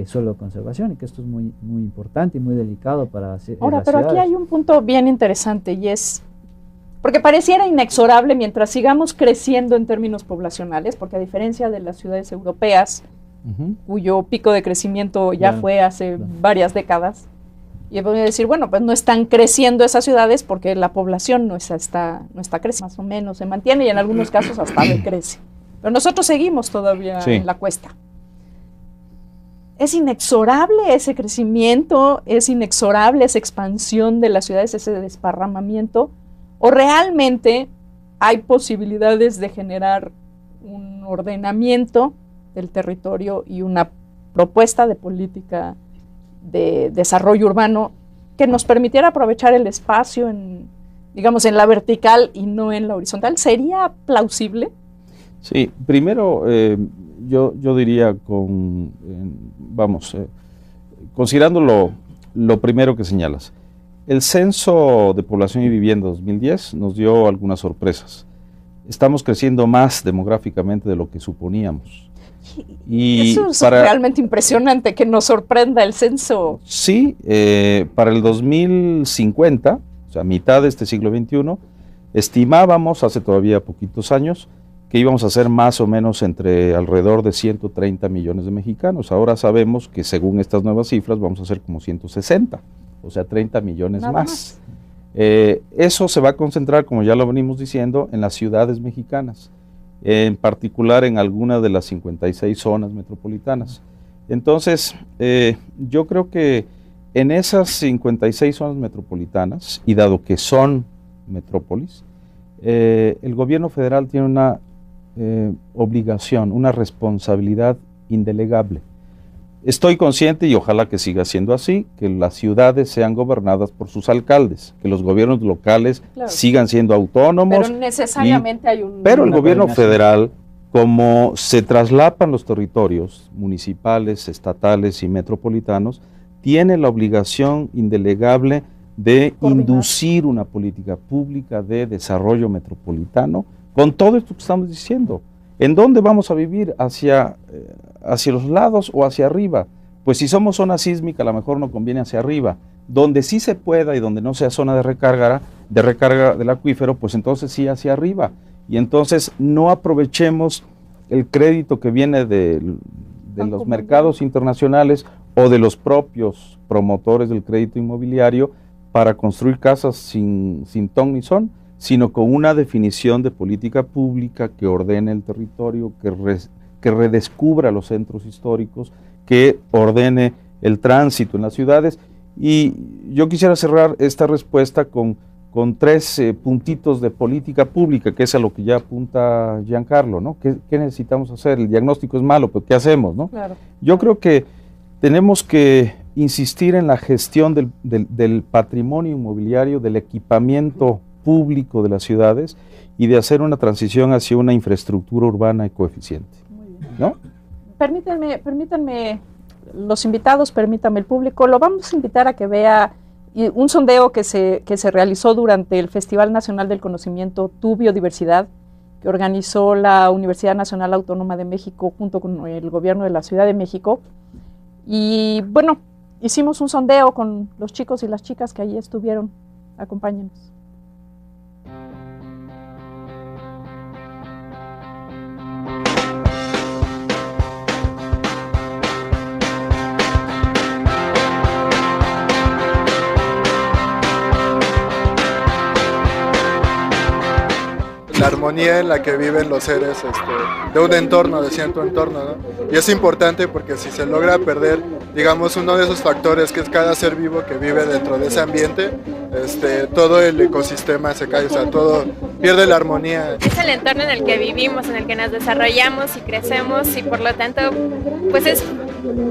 suelo de conservación, y que esto es muy, muy importante y muy delicado para Ahora, pero aquí hay un punto bien interesante, y es, porque pareciera inexorable mientras sigamos creciendo en términos poblacionales, porque a diferencia de las ciudades europeas, cuyo pico de crecimiento ya fue hace varias décadas, y voy a decir, bueno, pues no están creciendo esas ciudades porque la población no está creciendo, más o menos se mantiene y en algunos casos hasta decrece. Pero nosotros seguimos todavía en la cuesta. ¿Es inexorable ese crecimiento? ¿Es inexorable esa expansión de las ciudades, ese desparramamiento? ¿O realmente hay posibilidades de generar un ordenamiento del territorio y una propuesta de política de desarrollo urbano que nos permitiera aprovechar el espacio digamos, en la vertical y no en la horizontal? ¿Sería plausible? Sí, primero yo diría considerando lo primero que señalas, el Censo de Población y Vivienda 2010 nos dio algunas sorpresas. Estamos creciendo más demográficamente de lo que suponíamos. Y eso es realmente impresionante, que nos sorprenda el censo. Sí, para el 2050, o sea, mitad de este siglo XXI, estimábamos hace todavía poquitos años que íbamos a ser más o menos entre alrededor de 130 millones de mexicanos. Ahora sabemos que según estas nuevas cifras vamos a ser como 160, o sea, 30 millones más. Eso se va a concentrar, como ya lo venimos diciendo, en las ciudades mexicanas, en particular en algunas de las 56 zonas metropolitanas. Entonces, yo creo que en esas 56 zonas metropolitanas, y dado que son metrópolis, el gobierno federal tiene una obligación, una responsabilidad indelegable. Estoy consciente, y ojalá que siga siendo así, que las ciudades sean gobernadas por sus alcaldes, que los gobiernos locales sigan siendo autónomos. Pero necesariamente hay un... Pero el gobierno federal, como se traslapan los territorios municipales, estatales y metropolitanos, tiene la obligación indelegable de inducir una política pública de desarrollo metropolitano con todo esto que estamos diciendo. ¿En dónde vamos a vivir? ¿Hacia los lados o hacia arriba? Pues si somos zona sísmica, a lo mejor no conviene hacia arriba. Donde sí se pueda y donde no sea zona de recarga del acuífero, pues entonces sí hacia arriba. Y entonces no aprovechemos el crédito que viene de los mercados internacionales o de los propios promotores del crédito inmobiliario para construir casas sin ton ni son, sino con una definición de política pública que ordene el territorio, que redescubra los centros históricos, que ordene el tránsito en las ciudades. Y yo quisiera cerrar esta respuesta con 3 puntitos de política pública, que es a lo que ya apunta Giancarlo, ¿no? ¿Qué necesitamos hacer? El diagnóstico es malo, pero ¿qué hacemos, no? Claro. Yo creo que tenemos que insistir en la gestión del patrimonio inmobiliario, del equipamiento público de las ciudades y de hacer una transición hacia una infraestructura urbana ecoeficiente. Muy bien. ¿No? Permítanme los invitados, permítame el público, lo vamos a invitar a que vea un sondeo que se realizó durante el Festival Nacional del Conocimiento Tu Biodiversidad, que organizó la Universidad Nacional Autónoma de México junto con el gobierno de la Ciudad de México. Y bueno, hicimos un sondeo con los chicos y las chicas que allí estuvieron. Acompáñenos. la armonía en la que viven los seres de un entorno, de cierto entorno, ¿no? Y es importante porque si se logra perder, digamos, uno de esos factores que es cada ser vivo que vive dentro de ese ambiente, todo el ecosistema se cae, o sea, todo pierde la armonía. Es el entorno en el que vivimos, en el que nos desarrollamos y crecemos y por lo tanto, pues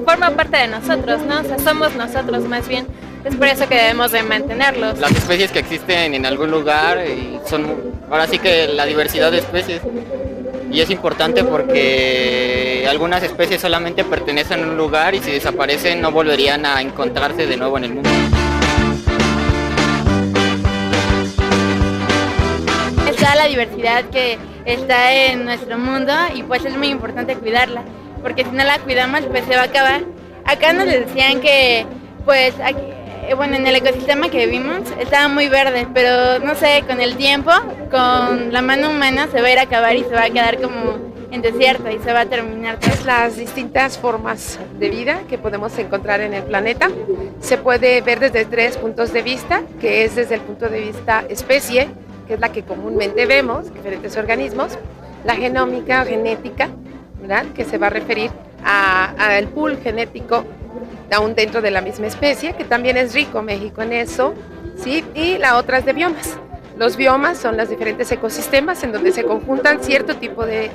forma parte de nosotros, ¿no? O sea, somos nosotros más bien. Es por eso que debemos de mantenerlos. Las especies que existen en algún lugar son ahora sí que la diversidad de especies. Y es importante porque algunas especies solamente pertenecen a un lugar y si desaparecen no volverían a encontrarse de nuevo en el mundo. Está la diversidad que está en nuestro mundo y pues es muy importante cuidarla, porque si no la cuidamos pues se va a acabar. Acá nos decían que pues aquí, bueno, en el ecosistema que vivimos estaba muy verde, pero no sé, con el tiempo, con la mano humana se va a ir a acabar y se va a quedar como en desierto y se va a terminar. Las distintas formas de vida que podemos encontrar en el planeta se puede ver desde 3 puntos de vista, que es desde el punto de vista especie, que es la que comúnmente vemos, diferentes organismos, la genómica o genética, ¿verdad?, que se va a referir al pool genético aún dentro de la misma especie, que también es rico México en eso, ¿sí? Y la otra es de biomas. Los biomas son los diferentes ecosistemas en donde se conjuntan cierto tipo de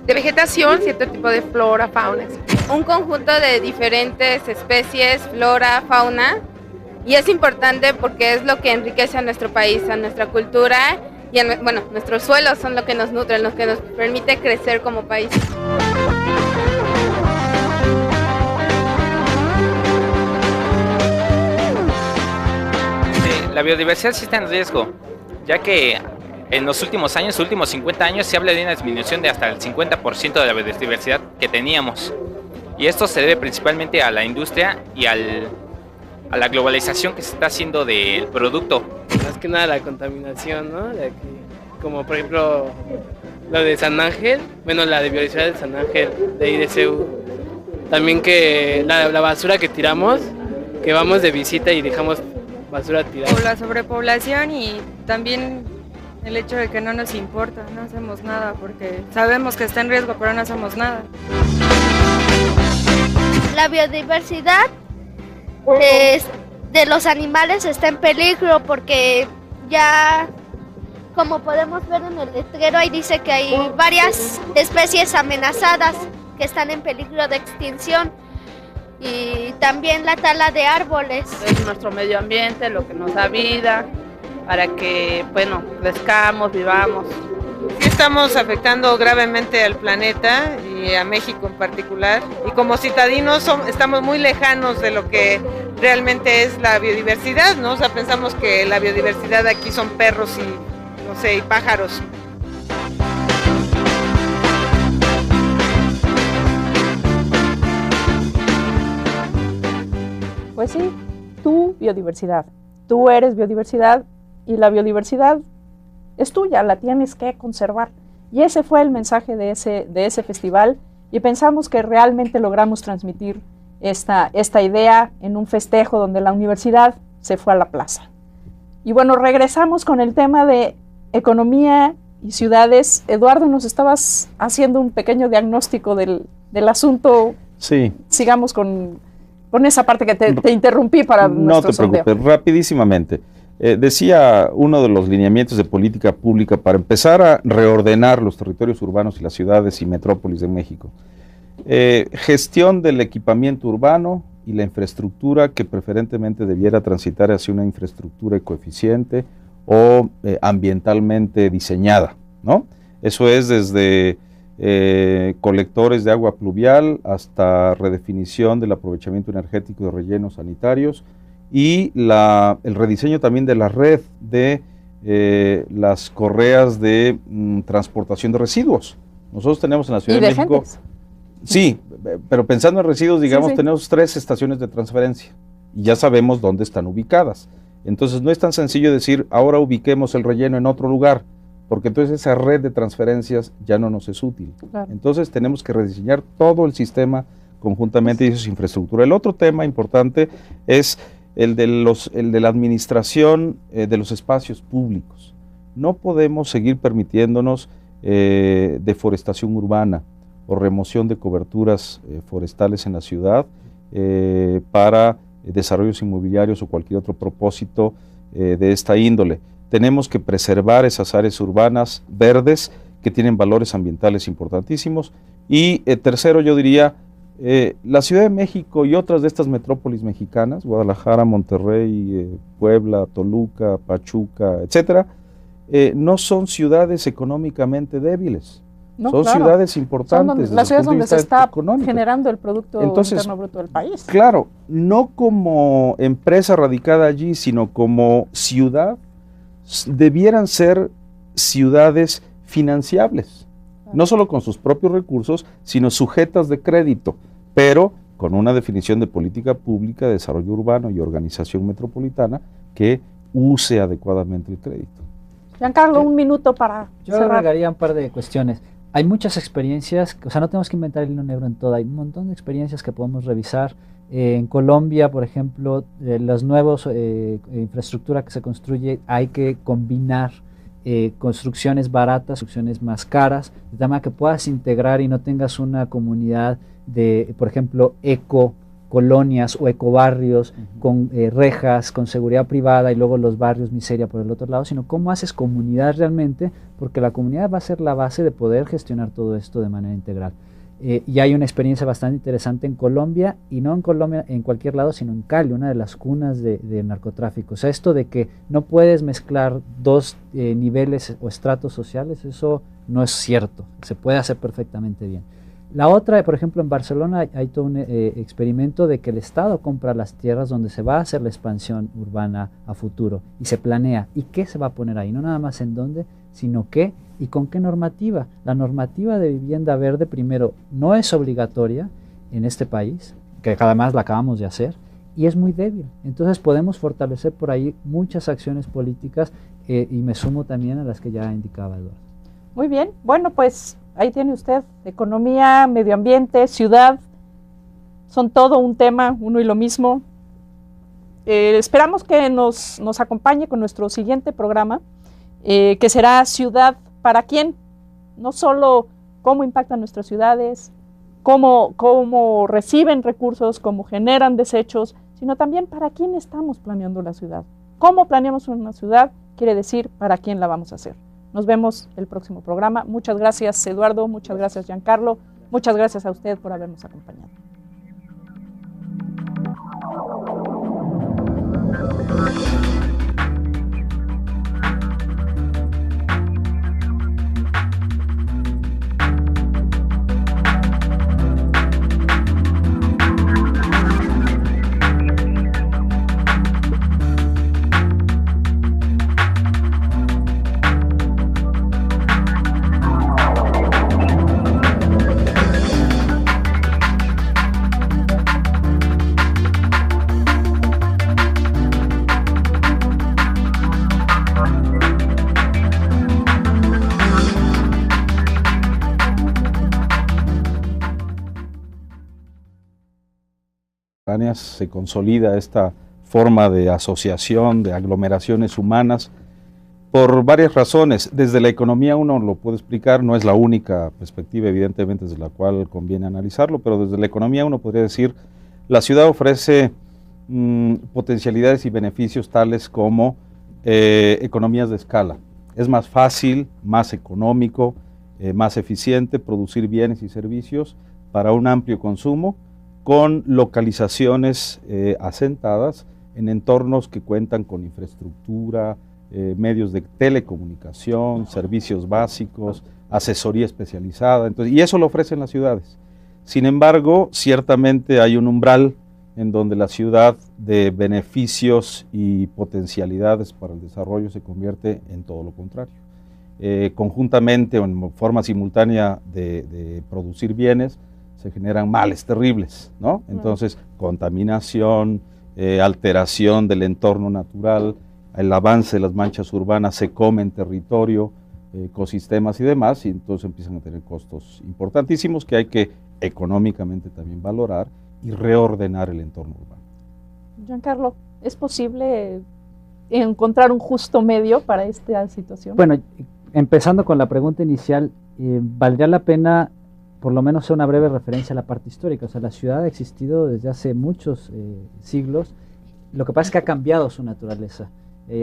vegetación, cierto tipo de flora, fauna, etc. Un conjunto de diferentes especies, flora, fauna, y es importante porque es lo que enriquece a nuestro país, a nuestra cultura, y bueno, nuestros suelos son lo que nos nutren, lo que nos permite crecer como país. La biodiversidad sí está en riesgo, ya que en los últimos años, últimos 50 años, se habla de una disminución de hasta el 50% de la biodiversidad que teníamos. Y esto se debe principalmente a la industria y a la globalización que se está haciendo del producto. Más que nada la contaminación, ¿no? Como por ejemplo lo de San Ángel, bueno, la de biodiversidad de San Ángel, de IDCU. También que la basura que tiramos, que vamos de visita y dejamos basura tirada. La sobrepoblación y también el hecho de que no nos importa, no hacemos nada porque sabemos que está en riesgo, pero no hacemos nada. La biodiversidad de los animales está en peligro porque ya, como podemos ver en el letrero, ahí dice que hay varias especies amenazadas que están en peligro de extinción. Y también la tala de árboles. Es nuestro medio ambiente lo que nos da vida, para que, bueno, crezcamos, vivamos. Sí estamos afectando gravemente al planeta y a México en particular. Y como citadinos estamos muy lejanos de lo que realmente es la biodiversidad, ¿no? O sea, pensamos que la biodiversidad aquí son perros y, no sé, y pájaros. Pues sí, tu biodiversidad. Tú eres biodiversidad y la biodiversidad es tuya, la tienes que conservar. Y ese fue el mensaje de ese festival y pensamos que realmente logramos transmitir esta idea en un festejo donde la universidad se fue a la plaza. Y bueno, regresamos con el tema de economía y ciudades. Eduardo, nos estabas haciendo un pequeño diagnóstico del asunto. Sí. Sigamos con esa parte que te interrumpí para nuestro sondeo. No te preocupes, rapidísimamente. Decía uno de los lineamientos de política pública para empezar a reordenar los territorios urbanos y las ciudades y metrópolis de México. Gestión del equipamiento urbano y la infraestructura que preferentemente debiera transitar hacia una infraestructura ecoeficiente o ambientalmente diseñada, ¿no? Eso es desde colectores de agua pluvial hasta redefinición del aprovechamiento energético de rellenos sanitarios y el rediseño también de la red de las correas de transportación de residuos. Nosotros tenemos en la Ciudad de México... Gentes. Sí, pero pensando en residuos, digamos, sí. Tenemos 3 estaciones de transferencia y ya sabemos dónde están ubicadas. Entonces no es tan sencillo decir, ahora ubiquemos el relleno en otro lugar, porque entonces esa red de transferencias ya no nos es útil. Claro. Entonces tenemos que rediseñar todo el sistema conjuntamente y eso es infraestructura. El otro tema importante es el de la administración de los espacios públicos. no podemos seguir permitiéndonos deforestación urbana o remoción de coberturas forestales en la ciudad para desarrollos inmobiliarios o cualquier otro propósito de esta índole. Tenemos que preservar esas áreas urbanas verdes que tienen valores ambientales importantísimos. Y tercero, yo diría, la Ciudad de México y otras de estas metrópolis mexicanas, Guadalajara, Monterrey, Puebla, Toluca, Pachuca, etcétera, no son ciudades económicamente débiles. No, son ciudades importantes. Son las ciudades donde se está generando el Producto Interno Bruto del país. Claro, no como empresa radicada allí, sino como ciudad, debieran ser ciudades financiables, no solo con sus propios recursos, sino sujetas de crédito, pero con una definición de política pública de desarrollo urbano y organización metropolitana que use adecuadamente el crédito. Giancarlo, un minuto para Yo agregaría un par de cuestiones. Hay muchas experiencias, o sea, no tenemos que inventar el hilo negro en todo, hay un montón de experiencias que podemos revisar. En Colombia, por ejemplo, las nuevas infraestructura que se construye, hay que combinar construcciones baratas, construcciones más caras, de tal manera que puedas integrar y no tengas una comunidad de, por ejemplo, ecocolonias o ecobarrios con rejas, con seguridad privada y luego los barrios miseria por el otro lado, sino cómo haces comunidad realmente, porque la comunidad va a ser la base de poder gestionar todo esto de manera integral. Y hay una experiencia bastante interesante en Colombia, y no en Colombia en cualquier lado, sino en Cali, una de las cunas de narcotráfico. O sea, esto de que no puedes mezclar dos niveles o estratos sociales, eso no es cierto, se puede hacer perfectamente bien. La otra, por ejemplo, en Barcelona hay todo un experimento de que el Estado compra las tierras donde se va a hacer la expansión urbana a futuro, y se planea, ¿y qué se va a poner ahí? No nada más en dónde, sino qué y con qué normativa. La normativa de vivienda verde, primero, no es obligatoria en este país, que además la acabamos de hacer, y es muy débil. Entonces podemos fortalecer por ahí muchas acciones políticas, y me sumo también a las que ya indicaba Eduardo. Muy bien, bueno, pues ahí tiene usted, economía, medio ambiente, ciudad, son todo un tema, uno y lo mismo. Esperamos que nos acompañe con nuestro siguiente programa, que será Ciudad para quién, no solo cómo impactan nuestras ciudades, cómo reciben recursos, cómo generan desechos, sino también para quién estamos planeando la ciudad. Cómo planeamos una ciudad quiere decir para quién la vamos a hacer. Nos vemos el próximo programa. Muchas gracias, Eduardo, muchas gracias, Giancarlo, muchas gracias a usted por habernos acompañado. Se consolida esta forma de asociación, de aglomeraciones humanas, por varias razones. Desde la economía uno lo puede explicar, no es la única perspectiva evidentemente desde la cual conviene analizarlo, pero desde la economía uno podría decir, la ciudad ofrece potencialidades y beneficios tales como economías de escala. Es más fácil, más económico, más eficiente producir bienes y servicios para un amplio consumo, con localizaciones asentadas en entornos que cuentan con infraestructura, medios de telecomunicación, servicios básicos, asesoría especializada, entonces, y eso lo ofrecen las ciudades. Sin embargo, ciertamente hay un umbral en donde la ciudad de beneficios y potencialidades para el desarrollo se convierte en todo lo contrario. Conjuntamente o en forma simultánea de producir bienes, se generan males terribles, ¿no? Entonces, contaminación, alteración del entorno natural, el avance de las manchas urbanas se comen territorio, ecosistemas y demás, y entonces empiezan a tener costos importantísimos que hay que económicamente también valorar y reordenar el entorno urbano. Giancarlo, ¿es posible encontrar un justo medio para esta situación? Bueno, empezando con la pregunta inicial, valdría la pena por lo menos hacer una breve referencia a la parte histórica. O sea, la ciudad ha existido desde hace muchos siglos. Lo que pasa es que ha cambiado su naturaleza.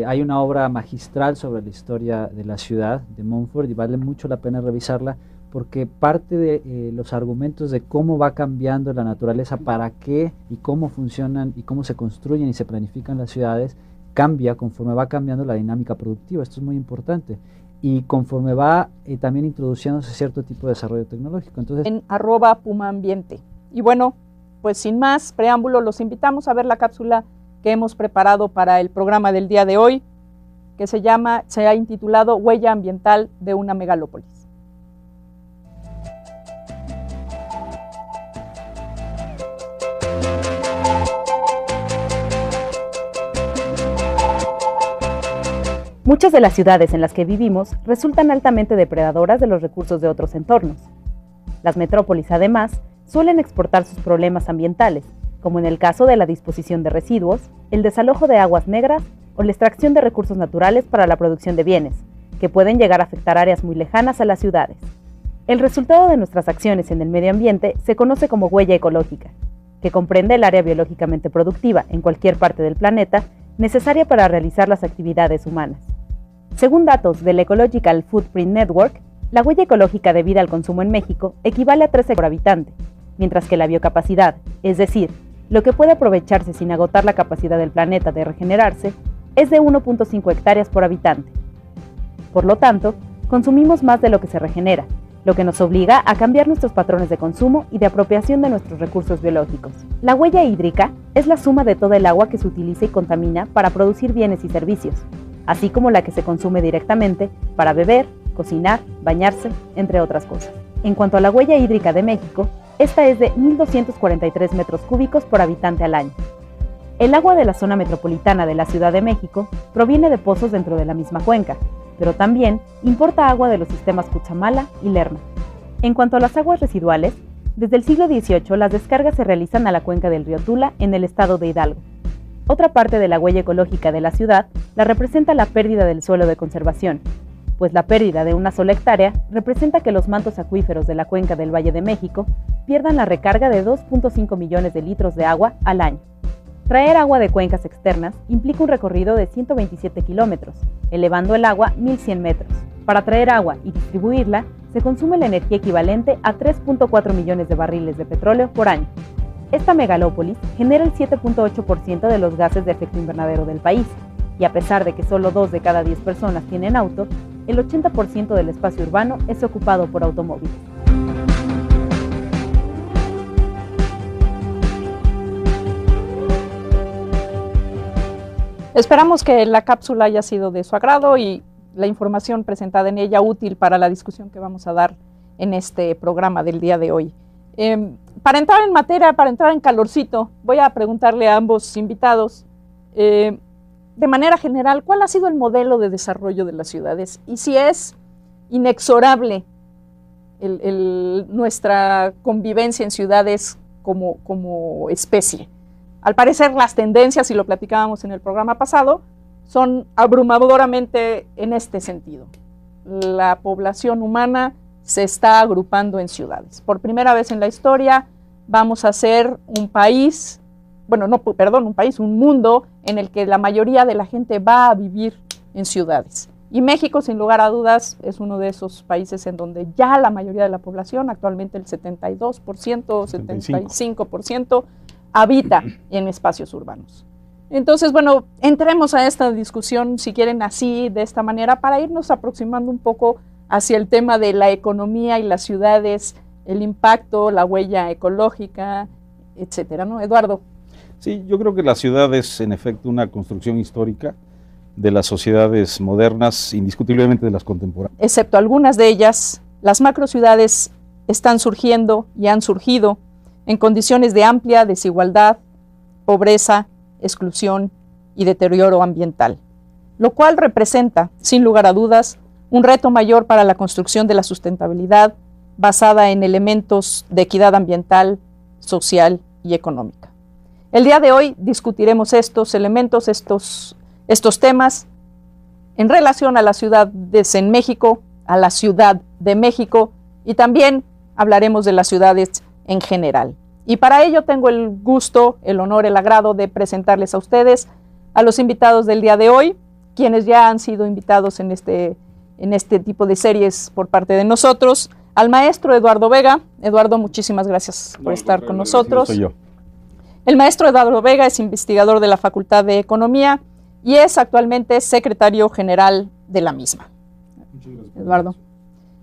Hay una obra magistral sobre la historia de la ciudad de Montfort y vale mucho la pena revisarla, porque parte de los argumentos de cómo va cambiando la naturaleza, para qué y cómo funcionan y cómo se construyen y se planifican las ciudades, cambia conforme va cambiando la dinámica productiva. Esto es muy importante. Y conforme va también introduciéndose cierto tipo de desarrollo tecnológico. Entonces, en @pumaambiente. Y bueno, pues sin más preámbulo, los invitamos a ver la cápsula que hemos preparado para el programa del día de hoy, que se ha intitulado Huella ambiental de una megalópolis. Muchas de las ciudades en las que vivimos resultan altamente depredadoras de los recursos de otros entornos. Las metrópolis, además, suelen exportar sus problemas ambientales, como en el caso de la disposición de residuos, el desalojo de aguas negras o la extracción de recursos naturales para la producción de bienes, que pueden llegar a afectar áreas muy lejanas a las ciudades. El resultado de nuestras acciones en el medio ambiente se conoce como huella ecológica, que comprende el área biológicamente productiva en cualquier parte del planeta necesaria para realizar las actividades humanas. Según datos del Ecological Footprint Network, la huella ecológica debida al consumo en México equivale a 13 por habitante, mientras que la biocapacidad, es decir, lo que puede aprovecharse sin agotar la capacidad del planeta de regenerarse, es de 1.5 hectáreas por habitante. Por lo tanto, consumimos más de lo que se regenera, lo que nos obliga a cambiar nuestros patrones de consumo y de apropiación de nuestros recursos biológicos. La huella hídrica es la suma de toda el agua que se utiliza y contamina para producir bienes y servicios, así como la que se consume directamente para beber, cocinar, bañarse, entre otras cosas. En cuanto a la huella hídrica de México, esta es de 1.243 metros cúbicos por habitante al año. El agua de la zona metropolitana de la Ciudad de México proviene de pozos dentro de la misma cuenca, pero también importa agua de los sistemas Cutzamala y Lerma. En cuanto a las aguas residuales, desde el siglo XVIII las descargas se realizan a la cuenca del río Tula en el estado de Hidalgo. Otra parte de la huella ecológica de la ciudad la representa la pérdida del suelo de conservación, pues la pérdida de una sola hectárea representa que los mantos acuíferos de la cuenca del Valle de México pierdan la recarga de 2.5 millones de litros de agua al año. Traer agua de cuencas externas implica un recorrido de 127 kilómetros, elevando el agua 1.100 metros. Para traer agua y distribuirla, se consume la energía equivalente a 3.4 millones de barriles de petróleo por año. Esta megalópolis genera el 7.8% de los gases de efecto invernadero del país, y a pesar de que solo 2 de cada 10 personas tienen auto, el 80% del espacio urbano es ocupado por automóviles. Esperamos que la cápsula haya sido de su agrado y la información presentada en ella útil para la discusión que vamos a dar en este programa del día de hoy. Para entrar en materia, para entrar en calorcito, voy a preguntarle a ambos invitados, de manera general, ¿cuál ha sido el modelo de desarrollo de las ciudades? Y si es inexorable nuestra convivencia en ciudades como especie. Al parecer las tendencias, y lo platicábamos en el programa pasado, son abrumadoramente en este sentido. La población humana se está agrupando en ciudades. Por primera vez en la historia vamos a ser un país, un mundo en el que la mayoría de la gente va a vivir en ciudades. Y México, sin lugar a dudas, es uno de esos países en donde ya la mayoría de la población, actualmente el 72%, 75%, habita en espacios urbanos. Entonces, bueno, entremos a esta discusión, si quieren así, de esta manera, para irnos aproximando un poco hacia el tema de la economía y las ciudades, el impacto, la huella ecológica, etcétera, ¿no? Eduardo. Sí, yo creo que la ciudad es en efecto una construcción histórica de las sociedades modernas, indiscutiblemente de las contemporáneas. Excepto algunas de ellas, las macrociudades están surgiendo y han surgido en condiciones de amplia desigualdad, pobreza, exclusión y deterioro ambiental, lo cual representa, sin lugar a dudas, un reto mayor para la construcción de la sustentabilidad basada en elementos de equidad ambiental, social y económica. El día de hoy discutiremos estos elementos, estos estos temas en relación a las ciudades en México, a la Ciudad de México, y también hablaremos de las ciudades en general. Y para ello tengo el gusto, el honor, el agrado de presentarles a ustedes a los invitados del día de hoy, quienes ya han sido invitados en este tipo de series por parte de nosotros. Al maestro Eduardo Vega. Eduardo, muchísimas gracias por estar con nosotros. Soy yo. El maestro Eduardo Vega es investigador de la Facultad de Economía y es actualmente secretario general de la misma. Muchas gracias, Eduardo.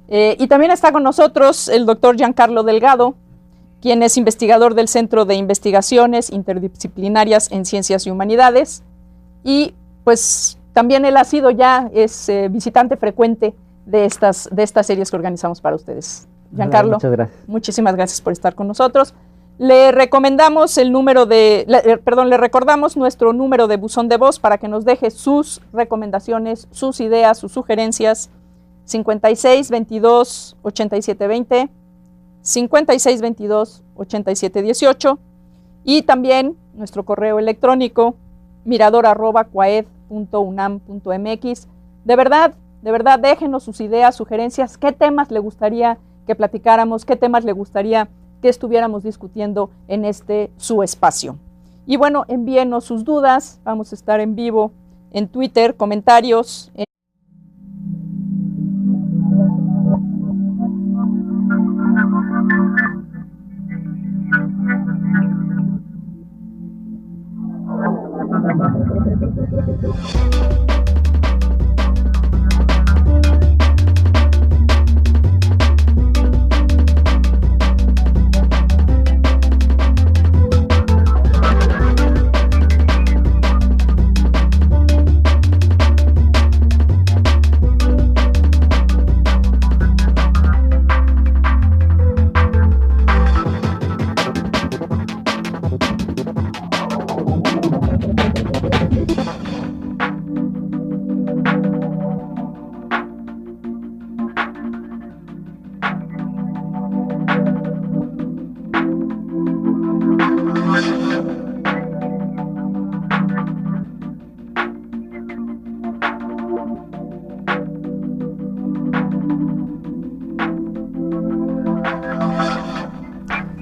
Y también está con nosotros el doctor Giancarlo Delgado, quien es investigador del Centro de Investigaciones Interdisciplinarias en Ciencias y Humanidades, y pues también él ha sido es visitante frecuente de estas series que organizamos para ustedes. Giancarlo, muchas gracias. Muchísimas gracias por estar con nosotros. Le recomendamos le recordamos nuestro número de buzón de voz para que nos deje sus recomendaciones, sus ideas, sus sugerencias. 56 22 87 20, 56 22 87 18, y también nuestro correo electrónico mirador@coaed.unam.mx. De verdad, déjenos sus ideas, sugerencias, qué temas le gustaría que platicáramos, qué temas le gustaría que estuviéramos discutiendo en su espacio. Y bueno, envíenos sus dudas, vamos a estar en vivo en Twitter, comentarios.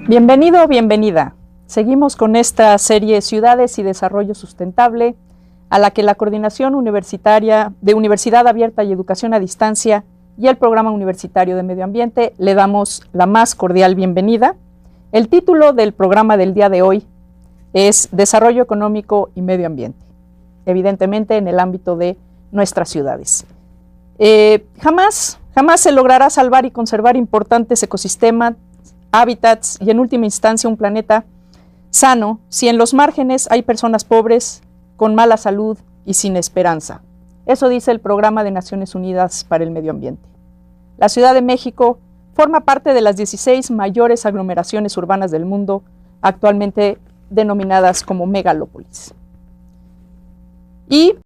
Bienvenido, bienvenida. Seguimos con esta serie Ciudades y Desarrollo Sustentable, a la que la Coordinación Universitaria de Universidad Abierta y Educación a Distancia y el Programa Universitario de Medio Ambiente le damos la más cordial bienvenida. El título del programa del día de hoy es Desarrollo Económico y Medio Ambiente, evidentemente en el ámbito de nuestras ciudades. Jamás se logrará salvar y conservar importantes ecosistemas, hábitats y en última instancia un planeta sano si en los márgenes hay personas pobres, con mala salud y sin esperanza. Eso dice el Programa de Naciones Unidas para el Medio Ambiente. La Ciudad de México forma parte de las 16 mayores aglomeraciones urbanas del mundo, actualmente denominadas como megalópolis. Y